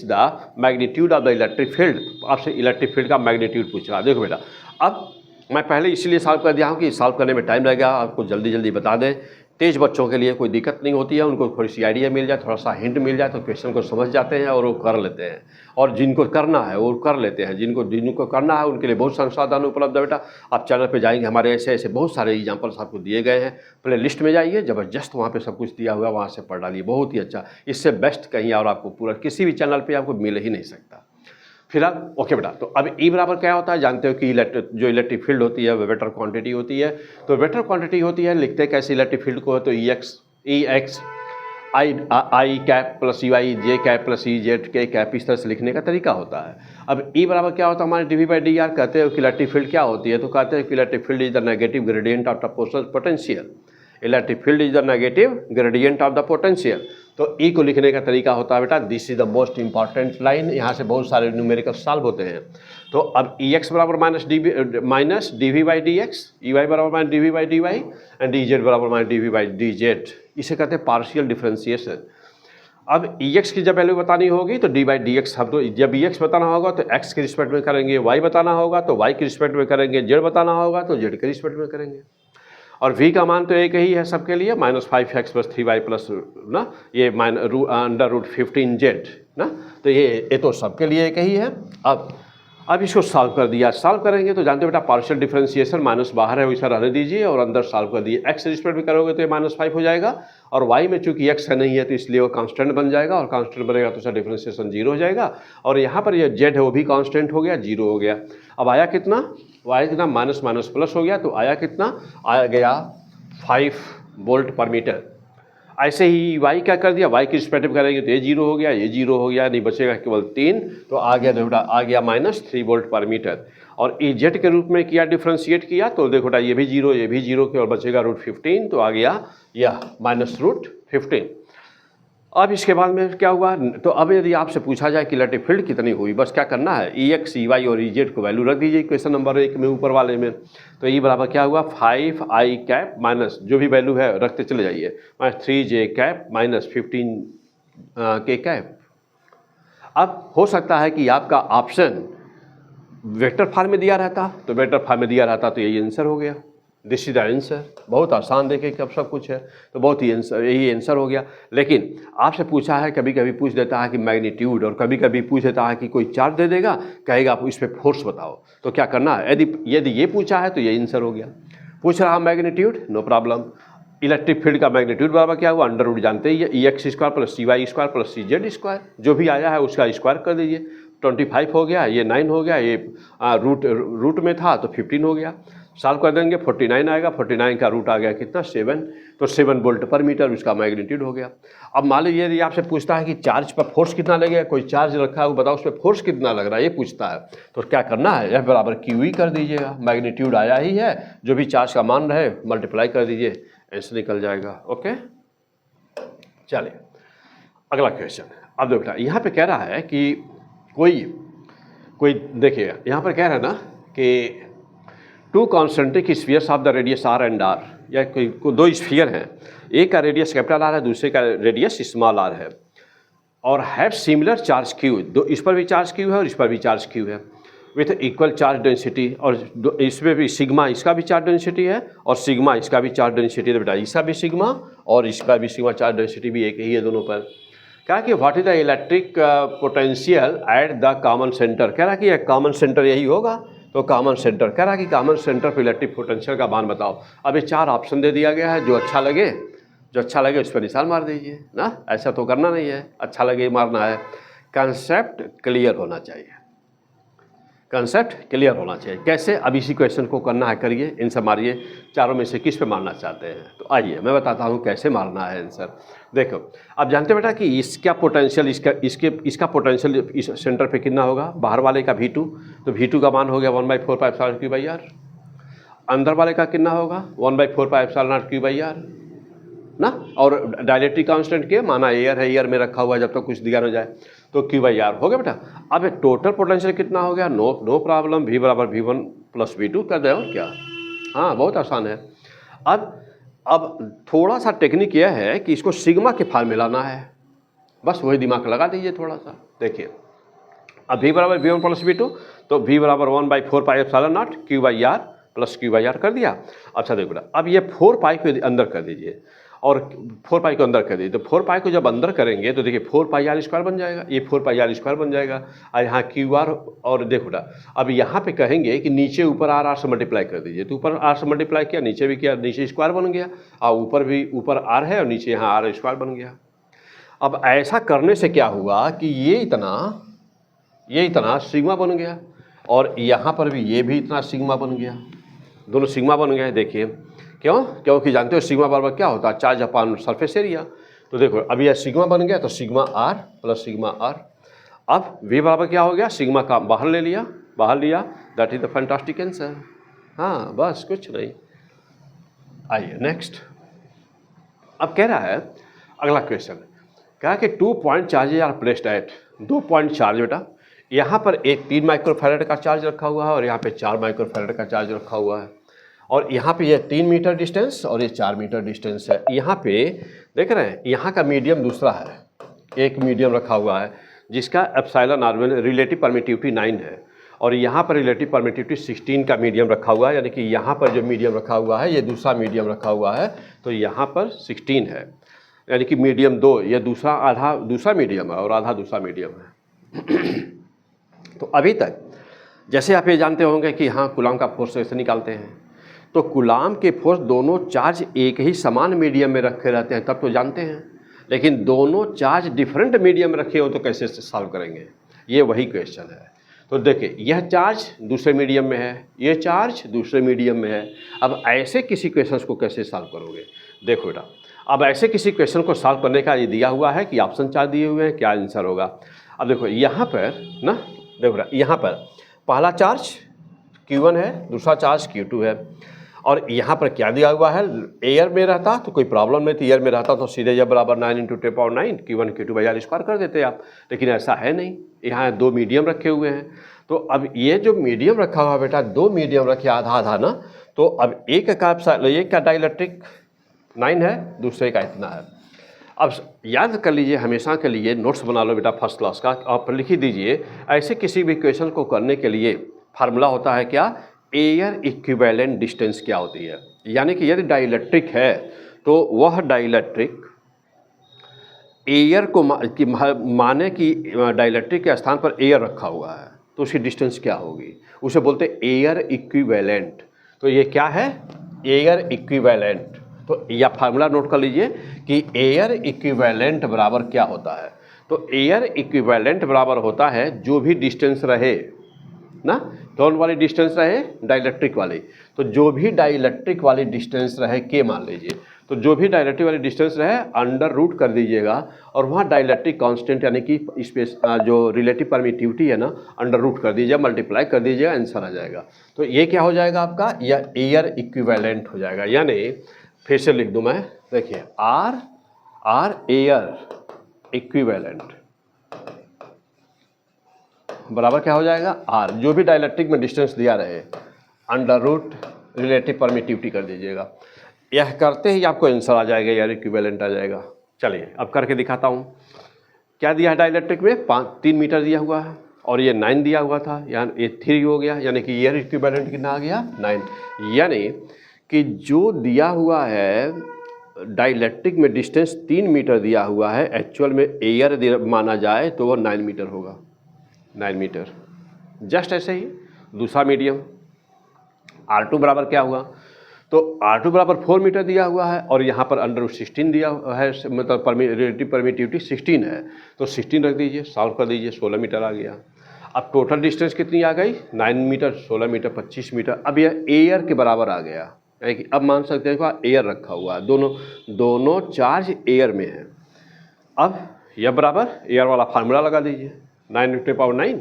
the magnitude of the electric field. आपसे इलेक्ट्रिक फील्ड का मैग्नीट्यूड पूछ रहा है। देखो बेटा, अब मैं पहले इसीलिए सॉल्व कर दिया हूँ कि सॉल्व करने में टाइम लगेगा, आपको जल्दी जल्दी बता दें। तेज बच्चों के लिए कोई दिक्कत नहीं होती है, उनको थोड़ी सी आइडिया मिल जाए, थोड़ा सा हिंट मिल जाए तो क्वेश्चन को समझ जाते हैं और वो कर लेते हैं, और जिनको करना है वो कर लेते हैं। जिनको करना है उनके लिए बहुत संसाधन उपलब्ध है बेटा। आप चैनल पे जाएंगे, हमारे ऐसे ऐसे बहुत सारे एग्जाम्पल्स आपको दिए गए हैं। प्ले लिस्ट में जाइए, ज़बरदस्त वहाँ पे सब कुछ दिया हुआ है, वहाँ से पढ़ डालिए, बहुत ही अच्छा। इससे बेस्ट कहीं और आपको पूरा किसी भी चैनल पर आपको मिल ही नहीं सकता। फिलहाल ओके बेटा, तो अब E बराबर क्या होता है, जानते हो कि जो इलेक्ट्रिक फील्ड होती है वो वेक्टर क्वांटिटी होती है। तो वेक्टर क्वांटिटी होती है, लिखते हैं कैसे इलेक्ट्रिक फील्ड को, तो EX I cap plus EY J cap plus EZ K cap, इस तरह से लिखने का तरीका होता है। अब E बराबर क्या होता है हमारे dV/dr। कहते हैं कि इलेक्ट्रिक फील्ड क्या होती है, तो कहते हैं कि electric field is the negative gradient of the potential. Electric field is the negative gradient of the potential. तो E को लिखने का तरीका होता है बेटा, this is the most important line. यहाँ से बहुत सारे न्यूमेरिकल सॉल्व होते हैं। तो अब EX बराबर माइनस dV/dx, EY बराबर -dV/dy एंड EZ बराबर -dV/dz। इसे कहते हैं पार्शियल डिफरेंशिएशन। अब EX की जब वैल्यू बतानी होगी तो d/dx, हम तो जब EX बताना होगा तो x के रिस्पेक्ट में करेंगे, y बताना होगा तो y के रिस्पेक्ट में करेंगे, z बताना होगा तो z के रिस्पेक्ट में करेंगे। और V का मान तो एक ही है सबके लिए, -5x + 3y प्लस ना, ये √15z ना, तो ये तो सबके लिए एक ही है। अब इसको सॉल्व कर दिया, सॉल्व करेंगे तो जानते हो बेटा पार्शियल डिफरेंशिएशन, माइनस बाहर है वैसा रहने दीजिए और अंदर सॉल्व कर दिए। x रिस्पेक्ट में करोगे तो ये -5 हो जाएगा, और y में चूंकि x है नहीं है तो इसलिए वो कांस्टेंट बन जाएगा, और कांस्टेंट बनेगा तो उसका डिफरेंशिएशन 0 हो जाएगा। और यहाँ पर ये z है वो भी कांस्टेंट हो गया, 0 हो गया। अब आया कितना, आया कितना, माइनस माइनस प्लस हो गया, तो आया कितना, आया गया 5 वोल्ट पर मीटर। ऐसे ही y क्या कर दिया, y की रिस्पेक्ट में करेंगे तो ये 0 हो गया, ये 0 हो गया, नहीं बचेगा केवल 3, तो आ गया बेटा, आ गया -3 वोल्ट पर मीटर। और EZ के रूप में किया, डिफ्रेंशिएट किया तो देखो बेटा ये भी 0, ये भी 0 केवल बचेगा √15, तो आ गया यह -√15। अब इसके बाद में क्या हुआ, तो अब यदि आपसे पूछा जाए कि इलेक्ट्रिक फील्ड कितनी हुई, बस क्या करना है, EX, EY और EZ को वैल्यू रख दीजिए क्वेश्चन नंबर 1 में ऊपर वाले में। तो E बराबर क्या हुआ, 5I कैप माइनस जो भी वैल्यू है रखते चले जाइए, -3J कैप -15 K कैप। अब हो सकता है कि आपका ऑप्शन वेक्टर फॉर्म में दिया रहता, तो वेक्टर फॉर्म में दिया रहता तो यही आंसर हो गया, दिस इज द आंसर। बहुत आसान देखे कि अब सब कुछ है तो बहुत ही आंसर, यही आंसर हो गया। लेकिन आपसे पूछा है, कभी कभी पूछ देता है कि मैग्नीट्यूड, और कभी कभी पूछ देता है कि कोई चार्ज दे देगा, कहेगा आप इस पर फोर्स बताओ, तो क्या करना है, यदि ये पूछा है तो ये आंसर हो गया। पूछ रहा magnitude, no problem. Electric field का मैग्नीट्यूड बराबर क्या हुआ, √ जानते ही है, EX² + CY² + CZ², जो भी आया है उसका स्क्वायर कर दीजिए। 25 हो गया, ये 9 हो गया, ये रूट में था तो 15 हो गया। सॉल्व कर देंगे 49 आएगा, 49 का रूट आ गया कितना 7, तो 7 वोल्ट पर मीटर उसका मैग्नीट्यूड हो गया। अब मान लीजिए यदि आपसे पूछता है कि चार्ज पर फोर्स कितना लगेगा, कोई चार्ज रखा है वो बताओ उस पर फोर्स कितना लग रहा है ये पूछता है, तो क्या करना है, F बराबर QE कर दीजिएगा, मैग्नीट्यूड आया ही है, जो भी चार्ज का मान रहे मल्टीप्लाई कर दीजिए, आंसर निकल जाएगा। ओके चलिए अगला क्वेश्चन। अब देखो यहाँ पे कह रहा है कि कोई देखिए यहाँ पर कह रहा है ना कि 2 concentric spheres of the radius R and R, या कोई 2 स्फीयर हैं, एक का रेडियस कैपिटल R है, दूसरे का रेडियस स्मॉल r है, और हैव सिमिलर चार्ज Q, इस पर भी चार्ज Q है और इस पर भी चार्ज Q है, विथ इक्वल चार्ज डेंसिटी, और इसमें भी सिग्मा इसका भी चार्ज डेंसिटी है और सिग्मा इसका भी चार्ज डेंसिटी है, बेटा इसका भी सिग्मा और इसका भी सिग्मा चार्ज डेंसिटी भी एक ही है दोनों पर। क्या कि what is the electric potential at the common centre, कह रहा कि कॉमन सेंटर यही होगा, तो कॉमन सेंटर कह रहा कि कॉमन सेंटर पर इलेक्ट्रिक पोटेंशियल का मान बताओ। अब ये 4 ऑप्शन दे दिया गया है, जो अच्छा लगे उस पर निशान मार दीजिए ना, ऐसा तो करना नहीं है, अच्छा लगे मारना है। कंसेप्ट क्लियर होना चाहिए, कंसेप्ट क्लियर होना चाहिए। कैसे, अब इसी क्वेश्चन को करना है, करिए, आंसर मारिए, चारों में से किस पे मारना चाहते हैं, तो आइए मैं बताता हूँ कैसे मारना है आंसर। देखो अब जानते बेटा कि इसका पोटेंशियल इसका पोटेंशियल इस सेंटर पे कितना होगा, बाहर वाले का V2, तो V2 का मान हो गया 1/4π∗Q/r, अंदर वाले का कितना होगा 1/4π∗Q/r ना, और डायलेक्ट्रिक कांस्टेंट के माना एयर है, एयर में रखा हुआ है जब तक कुछ दिया न जाए, तो Q/r हो गया बेटा। अब टोटल पोटेंशियल कितना हो गया, नो प्रॉब्लम, V बराबर V1 + V2 कर दे, और क्या, हाँ बहुत आसान है। अब थोड़ा सा टेक्निक यह है कि इसको सिग्मा के फॉर्म में लाना है, बस वही दिमाग लगा दीजिए थोड़ा सा। देखिए अब V बराबर V1 + V2, तो V बराबर 1/4π∗0 Q/r + Q/r कर दिया। अच्छा देखो बेटा, अब ये 4π को अंदर कर दीजिए, और 4π को अंदर कर दीजिए, तो 4π को जब अंदर करेंगे तो देखिए 4πr² बन जाएगा, ये 4πr² बन जाएगा, और यहाँ QR, और देखो ना अब यहाँ पे कहेंगे कि नीचे ऊपर R से मल्टीप्लाई कर दीजिए, तो ऊपर R से मल्टीप्लाई किया, नीचे भी किया, नीचे स्क्वायर बन गया, और ऊपर R है और नीचे यहाँ R² बन गया। अब ऐसा करने से क्या हुआ कि ये इतना सिग्मा बन गया, और यहाँ पर भी ये भी इतना सिग्मा बन गया, दोनों सिग्मा बन गए। देखिए क्योंकि जानते हो सिग्मा बराबर क्या होता है, चार्ज अपॉन सरफेस एरिया, तो देखो अभी यह सिग्मा बन गया, तो सिग्मा R + सिग्मा R। अब V बराबर क्या हो गया, सिग्मा का बाहर लिया, that is the fantastic answer. हाँ बस कुछ नहीं। आइए नेक्स्ट। अब कह रहा है अगला क्वेश्चन, कहा कि 2 point charges are placed at, 2 point charge बेटा, यहाँ पर एक 3 माइक्रोफैराड का चार्ज रखा हुआ है और यहाँ पे 4 माइक्रोफैराड का चार्ज रखा हुआ है, और यहाँ पे ये 3 मीटर डिस्टेंस और ये 4 मीटर डिस्टेंस है। यहाँ पे देख रहे हैं, यहाँ का मीडियम दूसरा है, एक मीडियम रखा हुआ है जिसका ε/r रिलेटिव परमिटिविटी 9 है, और यहाँ पर रिलेटिव परमिटिविटी 16 का मीडियम रखा हुआ है, यानी कि यहाँ पर जो मीडियम रखा हुआ है ये दूसरा मीडियम रखा हुआ है, तो यहाँ पर 16 है, यानी कि मीडियम 2, ये आधा दूसरा मीडियम है और आधा दूसरा मीडियम है। तो अभी तक जैसे आप ये जानते होंगे कि हाँ कूलाम का फोर्स ऐसे निकालते हैं, तो कूलाम के फोर्स दोनों चार्ज एक ही समान मीडियम में रखे रहते हैं तब तो जानते हैं, लेकिन दोनों चार्ज डिफरेंट मीडियम में रखे हो तो कैसे सॉल्व करेंगे, ये वही क्वेश्चन है। तो देखिए यह चार्ज दूसरे मीडियम में है, ये चार्ज दूसरे मीडियम में है, अब ऐसे किसी क्वेश्चन को कैसे सॉल्व करोगे। देखो बेटा, अब ऐसे किसी क्वेश्चन को सॉल्व करने का ये दिया हुआ है कि ऑप्शन 4 दिए हुए हैं, क्या आंसर होगा। अब देखो यहाँ पर ना, देखो यहाँ पर पहला चार्ज Q1 है, दूसरा चार्ज Q2 है, और यहाँ पर क्या दिया हुआ है, एयर में रहता तो कोई प्रॉब्लम नहीं थी, एयर में रहता तो सीधे जब बराबर 9 × 10⁻⁹ Q1 Q2/r² कर देते आप, लेकिन ऐसा है नहीं, यहाँ 2 मीडियम रखे हुए हैं। तो अब ये जो मीडियम रखा हुआ बेटा, 2 मीडियम रखे आधा ना, तो अब एक का डाइलेक्ट्रिक 9 है, दूसरे का इतना है। अब याद कर लीजिए, हमेशा के लिए नोट्स बना लो बेटा फर्स्ट क्लास का, आप लिख ही दीजिए, ऐसे किसी भी क्वेश्चन को करने के लिए फार्मूला होता है क्या, एयर इक्विवेलेंट डिस्टेंस क्या होती है, यानी कि यदि डाइलेक्ट्रिक है तो वह डाइलेक्ट्रिक एयर को माने कि डाइलेक्ट्रिक के स्थान पर एयर रखा हुआ है तो उसकी डिस्टेंस क्या होगी, उसे बोलते हैं एयर इक्विवेलेंट। तो ये क्या है, एयर इक्विवेलेंट। तो यह फार्मूला नोट कर लीजिए कि एयर इक्विवेलेंट बराबर क्या होता है, तो एयर इक्विवेलेंट बराबर होता है जो भी डिस्टेंस रहे, ना, कौन वाली डिस्टेंस रहे, डाइलेक्ट्रिक वाली। तो जो भी डाइलेक्ट्रिक वाली डिस्टेंस रहे के मान लीजिए, तो जो भी डाइलेक्ट्रिक वाली डिस्टेंस रहे अंडर रूट कर दीजिएगा और वहाँ डाइलेक्ट्रिक कांस्टेंट यानी कि स्पेस जो रिलेटिव परमिटिविटी है ना अंडर रूट कर दीजिए, मल्टीप्लाई कर दीजिएगा, आंसर आ जाएगा। तो ये क्या हो जाएगा आपका, यह एयर इक्विवेलेंट हो जाएगा। यानी फिर से लिख दूँ मैं, देखिए आर एयर इक्विवेलेंट बराबर क्या हो जाएगा, आर जो भी डाइलेक्ट्रिक में डिस्टेंस दिया रहे अंडर रूट रिलेटिव परमिटिविटी कर दीजिएगा। यह करते ही आपको आंसर आ जाएगा, यार इक्विवेलेंट आ जाएगा। चलिए अब करके दिखाता हूँ। क्या दिया है डाइलेक्ट्रिक में, 3 मीटर दिया हुआ है और ये 9 दिया हुआ था, यानी ये 3 हो गया, यानी कि एयर इक्विवेलेंट कितना आ गया, 9। यानी कि जो दिया हुआ है डाइलेक्ट्रिक में डिस्टेंस 3 मीटर दिया हुआ है, एक्चुअल में एयर माना जाए तो वो 9 मीटर होगा, 9 मीटर। जस्ट ऐसे ही दूसरा मीडियम R2 बराबर क्या हुआ, तो R2 बराबर 4 मीटर दिया हुआ है और यहाँ पर अंडर रूट 16 दिया है, मतलब रिलेटिव परमिटिविटी 16 है, तो 16 रख दीजिए, सॉल्व कर दीजिए, 16 मीटर आ गया। अब टोटल डिस्टेंस कितनी आ गई, 9 मीटर, 16 मीटर, 25 मीटर। अब यह एयर के बराबर आ गया, यानी कि अब मान सकते हैं कि एयर रखा हुआ है, दोनों चार्ज एयर में है। अब यह बराबर एयर वाला फार्मूला लगा दीजिए, 9×9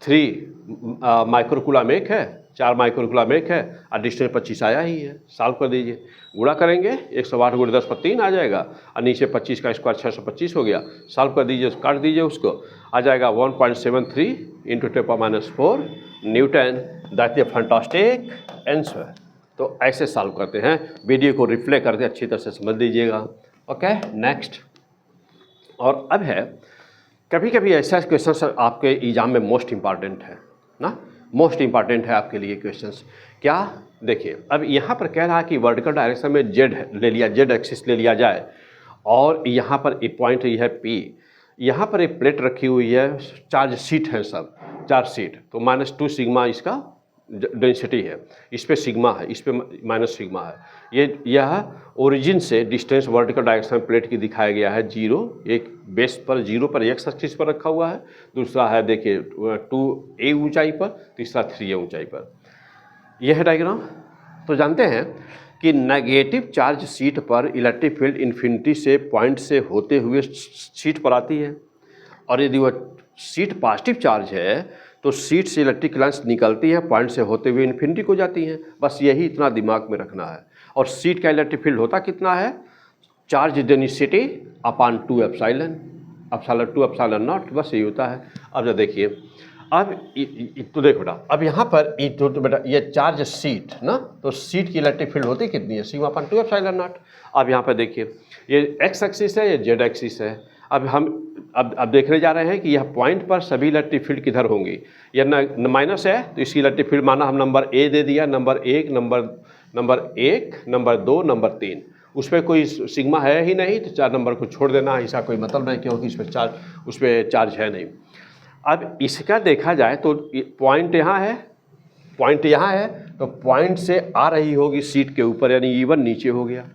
3 माइक्रोकूलम एक है, 4 माइक्रोकूलम एक है और डिस्टेंस 25 आया ही है। सॉल्व कर दीजिए, गुणा करेंगे 108 × 10 पर 3 आ जाएगा और नीचे 25 का स्क्वायर 625 हो गया। सॉल्व कर दीजिए, काट दीजिए उसको, आ जाएगा 1.73 × 10⁻⁴ Newton. That is fantastic answer. तो ऐसे सॉल्व करते हैं, वीडियो को रिप्ले करके अच्छी तरह से समझ लीजिएगा। Okay, next. और अब है कभी कभी ऐसा क्वेश्चन आपके एग्जाम में मोस्ट इम्पॉर्टेंट है ना, मोस्ट इम्पॉर्टेंट है आपके लिए क्वेश्चंस। क्या, देखिए अब यहाँ पर कह रहा है कि वर्टिकल डायरेक्शन में जेड ले लिया, जेड एक्सिस ले लिया जाए और यहाँ पर एक पॉइंट ये है पी, यहाँ पर एक प्लेट रखी हुई है, चार्ज शीट है सब, चार्ज शीट, तो -2 सिग्मा इसका डेंसिटी है, इस पे सिग्मा है, इस पे माइनस सिग्मा है। यह ओरिजिन से डिस्टेंस वर्टिकल डायरेक्शन प्लेट की दिखाया गया है 0, एक बेस पर 0 पर एक्स एक्सिस पर रखा हुआ है, दूसरा है देखिए 2a ऊंचाई पर, तीसरा 3a ऊंचाई पर। यह है डायग्राम। तो जानते हैं कि नेगेटिव चार्ज शीट पर इलेक्ट्रिक फील्ड इन्फिनिटी से पॉइंट से होते हुए शीट पर आती है, और यदि वह शीट पॉजिटिव चार्ज है तो शीट से इलेक्ट्रिक लाइन्स निकलती हैं, पॉइंट से होते हुए इन्फिनिटी को जाती हैं। बस यही इतना दिमाग में रखना है। और शीट का इलेक्ट्रिक फील्ड होता कितना है, charge density upon 2 epsilon 2 epsilon not, बस यही होता है। अब जब देखिए, अब तो देखो बेटा, अब यहाँ पर तो बेटा ये चार्ज शीट ना, तो शीट की इलेक्ट्रिक फील्ड होती कितनी है, सिग्मा अपॉन 2 एप्सिलॉन नॉट। अब यहाँ पर देखिए ये एक्स एक्सिस है, ये जेड एक्सिस है। अब हम अब देखने जा रहे हैं कि यह पॉइंट पर सभी इलेक्ट्रिक फील्ड किधर होंगी। यह माइनस है तो इसकी इलेक्ट्रिक फील्ड माना हम नंबर ए दे दिया, नंबर 1, नंबर 2, नंबर 3, उस पर कोई सिग्मा है ही नहीं, तो 4 नंबर को छोड़ देना, ऐसा कोई मतलब नहीं, क्योंकि उस पर चार्ज है नहीं। अब इसका देखा जाए तो पॉइंट यहाँ है, पॉइंट यहाँ है, तो पॉइंट से आ रही होगी सीट के ऊपर, यानी E1 नीचे हो गया।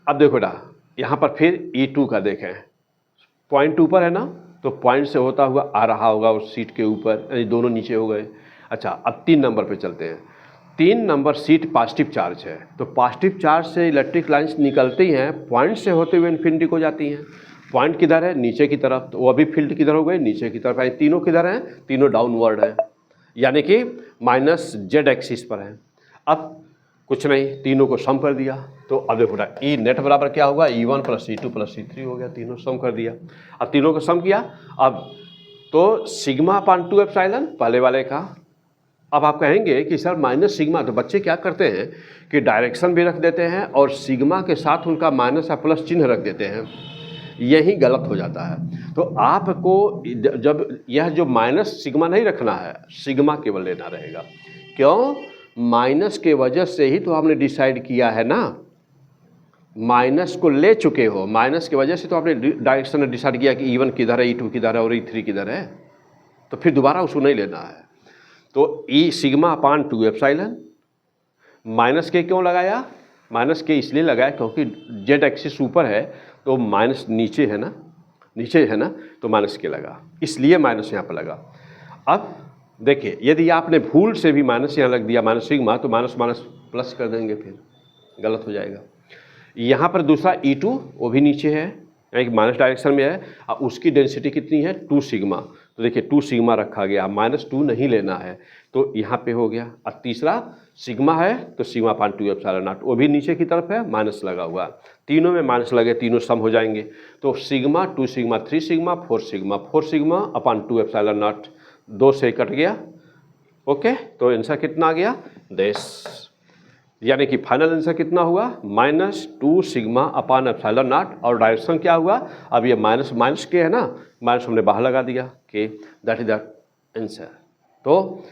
अब देखो बेटा यहाँ पर फिर E2 का देखें, पॉइंट ऊपर है ना, तो पॉइंट से होता हुआ आ रहा होगा उस सीट के ऊपर, यानी दोनों नीचे हो गए। अच्छा, अब 3 नंबर पे चलते हैं। 3 नंबर सीट पॉजिटिव चार्ज है, तो पॉजिटिव चार्ज से इलेक्ट्रिक लाइन्स निकलती हैं, पॉइंट से होते हुए इन्फिनिटी को जाती हैं। पॉइंट किधर है, नीचे की तरफ, तो वो अभी फील्ड किधर हो गई, नीचे की तरफ। यानी तीनों किधर हैं, तीनों डाउनवर्ड हैं, यानी कि माइनस जेड एक्सिस पर है। अब कुछ नहीं, तीनों को सम कर दिया, तो अब देखो ना ई नेट बराबर क्या होगा, E1 + E2 + E3 हो गया, तीनों सम कर दिया। अब तीनों को सम किया, अब तो सिग्मा अपॉन 2 एप्सिलॉन पहले वाले का। अब आप कहेंगे कि सर माइनस सिग्मा, तो बच्चे क्या करते हैं कि डायरेक्शन भी रख देते हैं और सिग्मा के साथ उनका माइनस या प्लस चिन्ह रख देते हैं, यही गलत हो जाता है। तो आपको जब यह जो माइनस सिग्मा नहीं रखना है, सिग्मा केवल लेना रहेगा। क्यों, माइनस के वजह से ही तो आपने डिसाइड किया है ना, माइनस को ले चुके हो, माइनस की वजह से तो आपने डायरेक्शन में डिसाइड किया कि E1 किधर है, E2 किधर है और E3 किधर है, तो फिर दोबारा उसको नहीं लेना है। तो ई सिग्मा अपॉन 2 एप्सिलॉन, माइनस के क्यों लगाया, माइनस के इसलिए लगाया क्योंकि जेड एक्सिस ऊपर है तो माइनस नीचे है ना, तो माइनस के लगा, इसलिए माइनस यहाँ पर लगा। अब देखिए यदि आपने भूल से भी माइनस यहाँ लग दिया माइनस सिग्मा, तो माइनस माइनस प्लस कर देंगे, फिर गलत हो जाएगा। यहाँ पर दूसरा E2 वो भी नीचे है, यानी कि माइनस डायरेक्शन में है, और उसकी डेंसिटी कितनी है 2 सिग्मा। तो देखिए 2 सिग्मा रखा गया, -2 नहीं लेना है, तो यहाँ पे हो गया। और तीसरा सिग्मा है तो सिग्मा अपान 2 एप्सिलॉन नॉट, वो भी नीचे की तरफ है, माइनस लगा हुआ। तीनों में माइनस लगे, तीनों सम हो जाएंगे। तो sigma 2 sigma 3 sigma 4 sigma upon 2 epsilon not, 2 से कट गया। ओके, तो आंसर कितना आ गया 10, यानी कि फाइनल आंसर कितना हुआ -2 सिग्मा अपान एप्सिलॉन नॉट। और डायरेक्शन क्या हुआ, अब ये माइनस माइनस के है ना, माइनस हमने बाहर लगा दिया के, दैट इज द आंसर। तो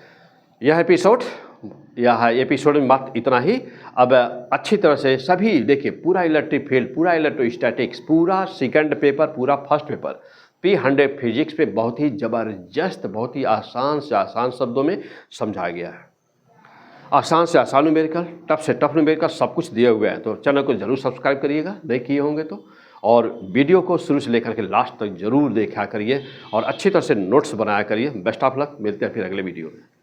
यह एपिसोड में बात इतना ही। अब अच्छी तरह से सभी देखिए, पूरा इलेक्ट्रिक फील्ड, पूरा इलेक्ट्रोस्टैटिक्स, पूरा सेकंड पेपर, पूरा फर्स्ट पेपर P100 फिजिक्स पे बहुत ही ज़बरदस्त, बहुत ही आसान से आसान शब्दों में समझाया गया है। आसान से आसान न्यूमेरिकल, टफ से टफ न्यूमेरिकल, सब कुछ दिए हुए हैं। तो चैनल को जरूर सब्सक्राइब करिएगा, नहीं किए होंगे तो, और वीडियो को शुरू से लेकर के लास्ट तक जरूर देखा करिए और अच्छी तरह से नोट्स बनाया करिए। बेस्ट ऑफ लक, मिलते हैं फिर अगले वीडियो में।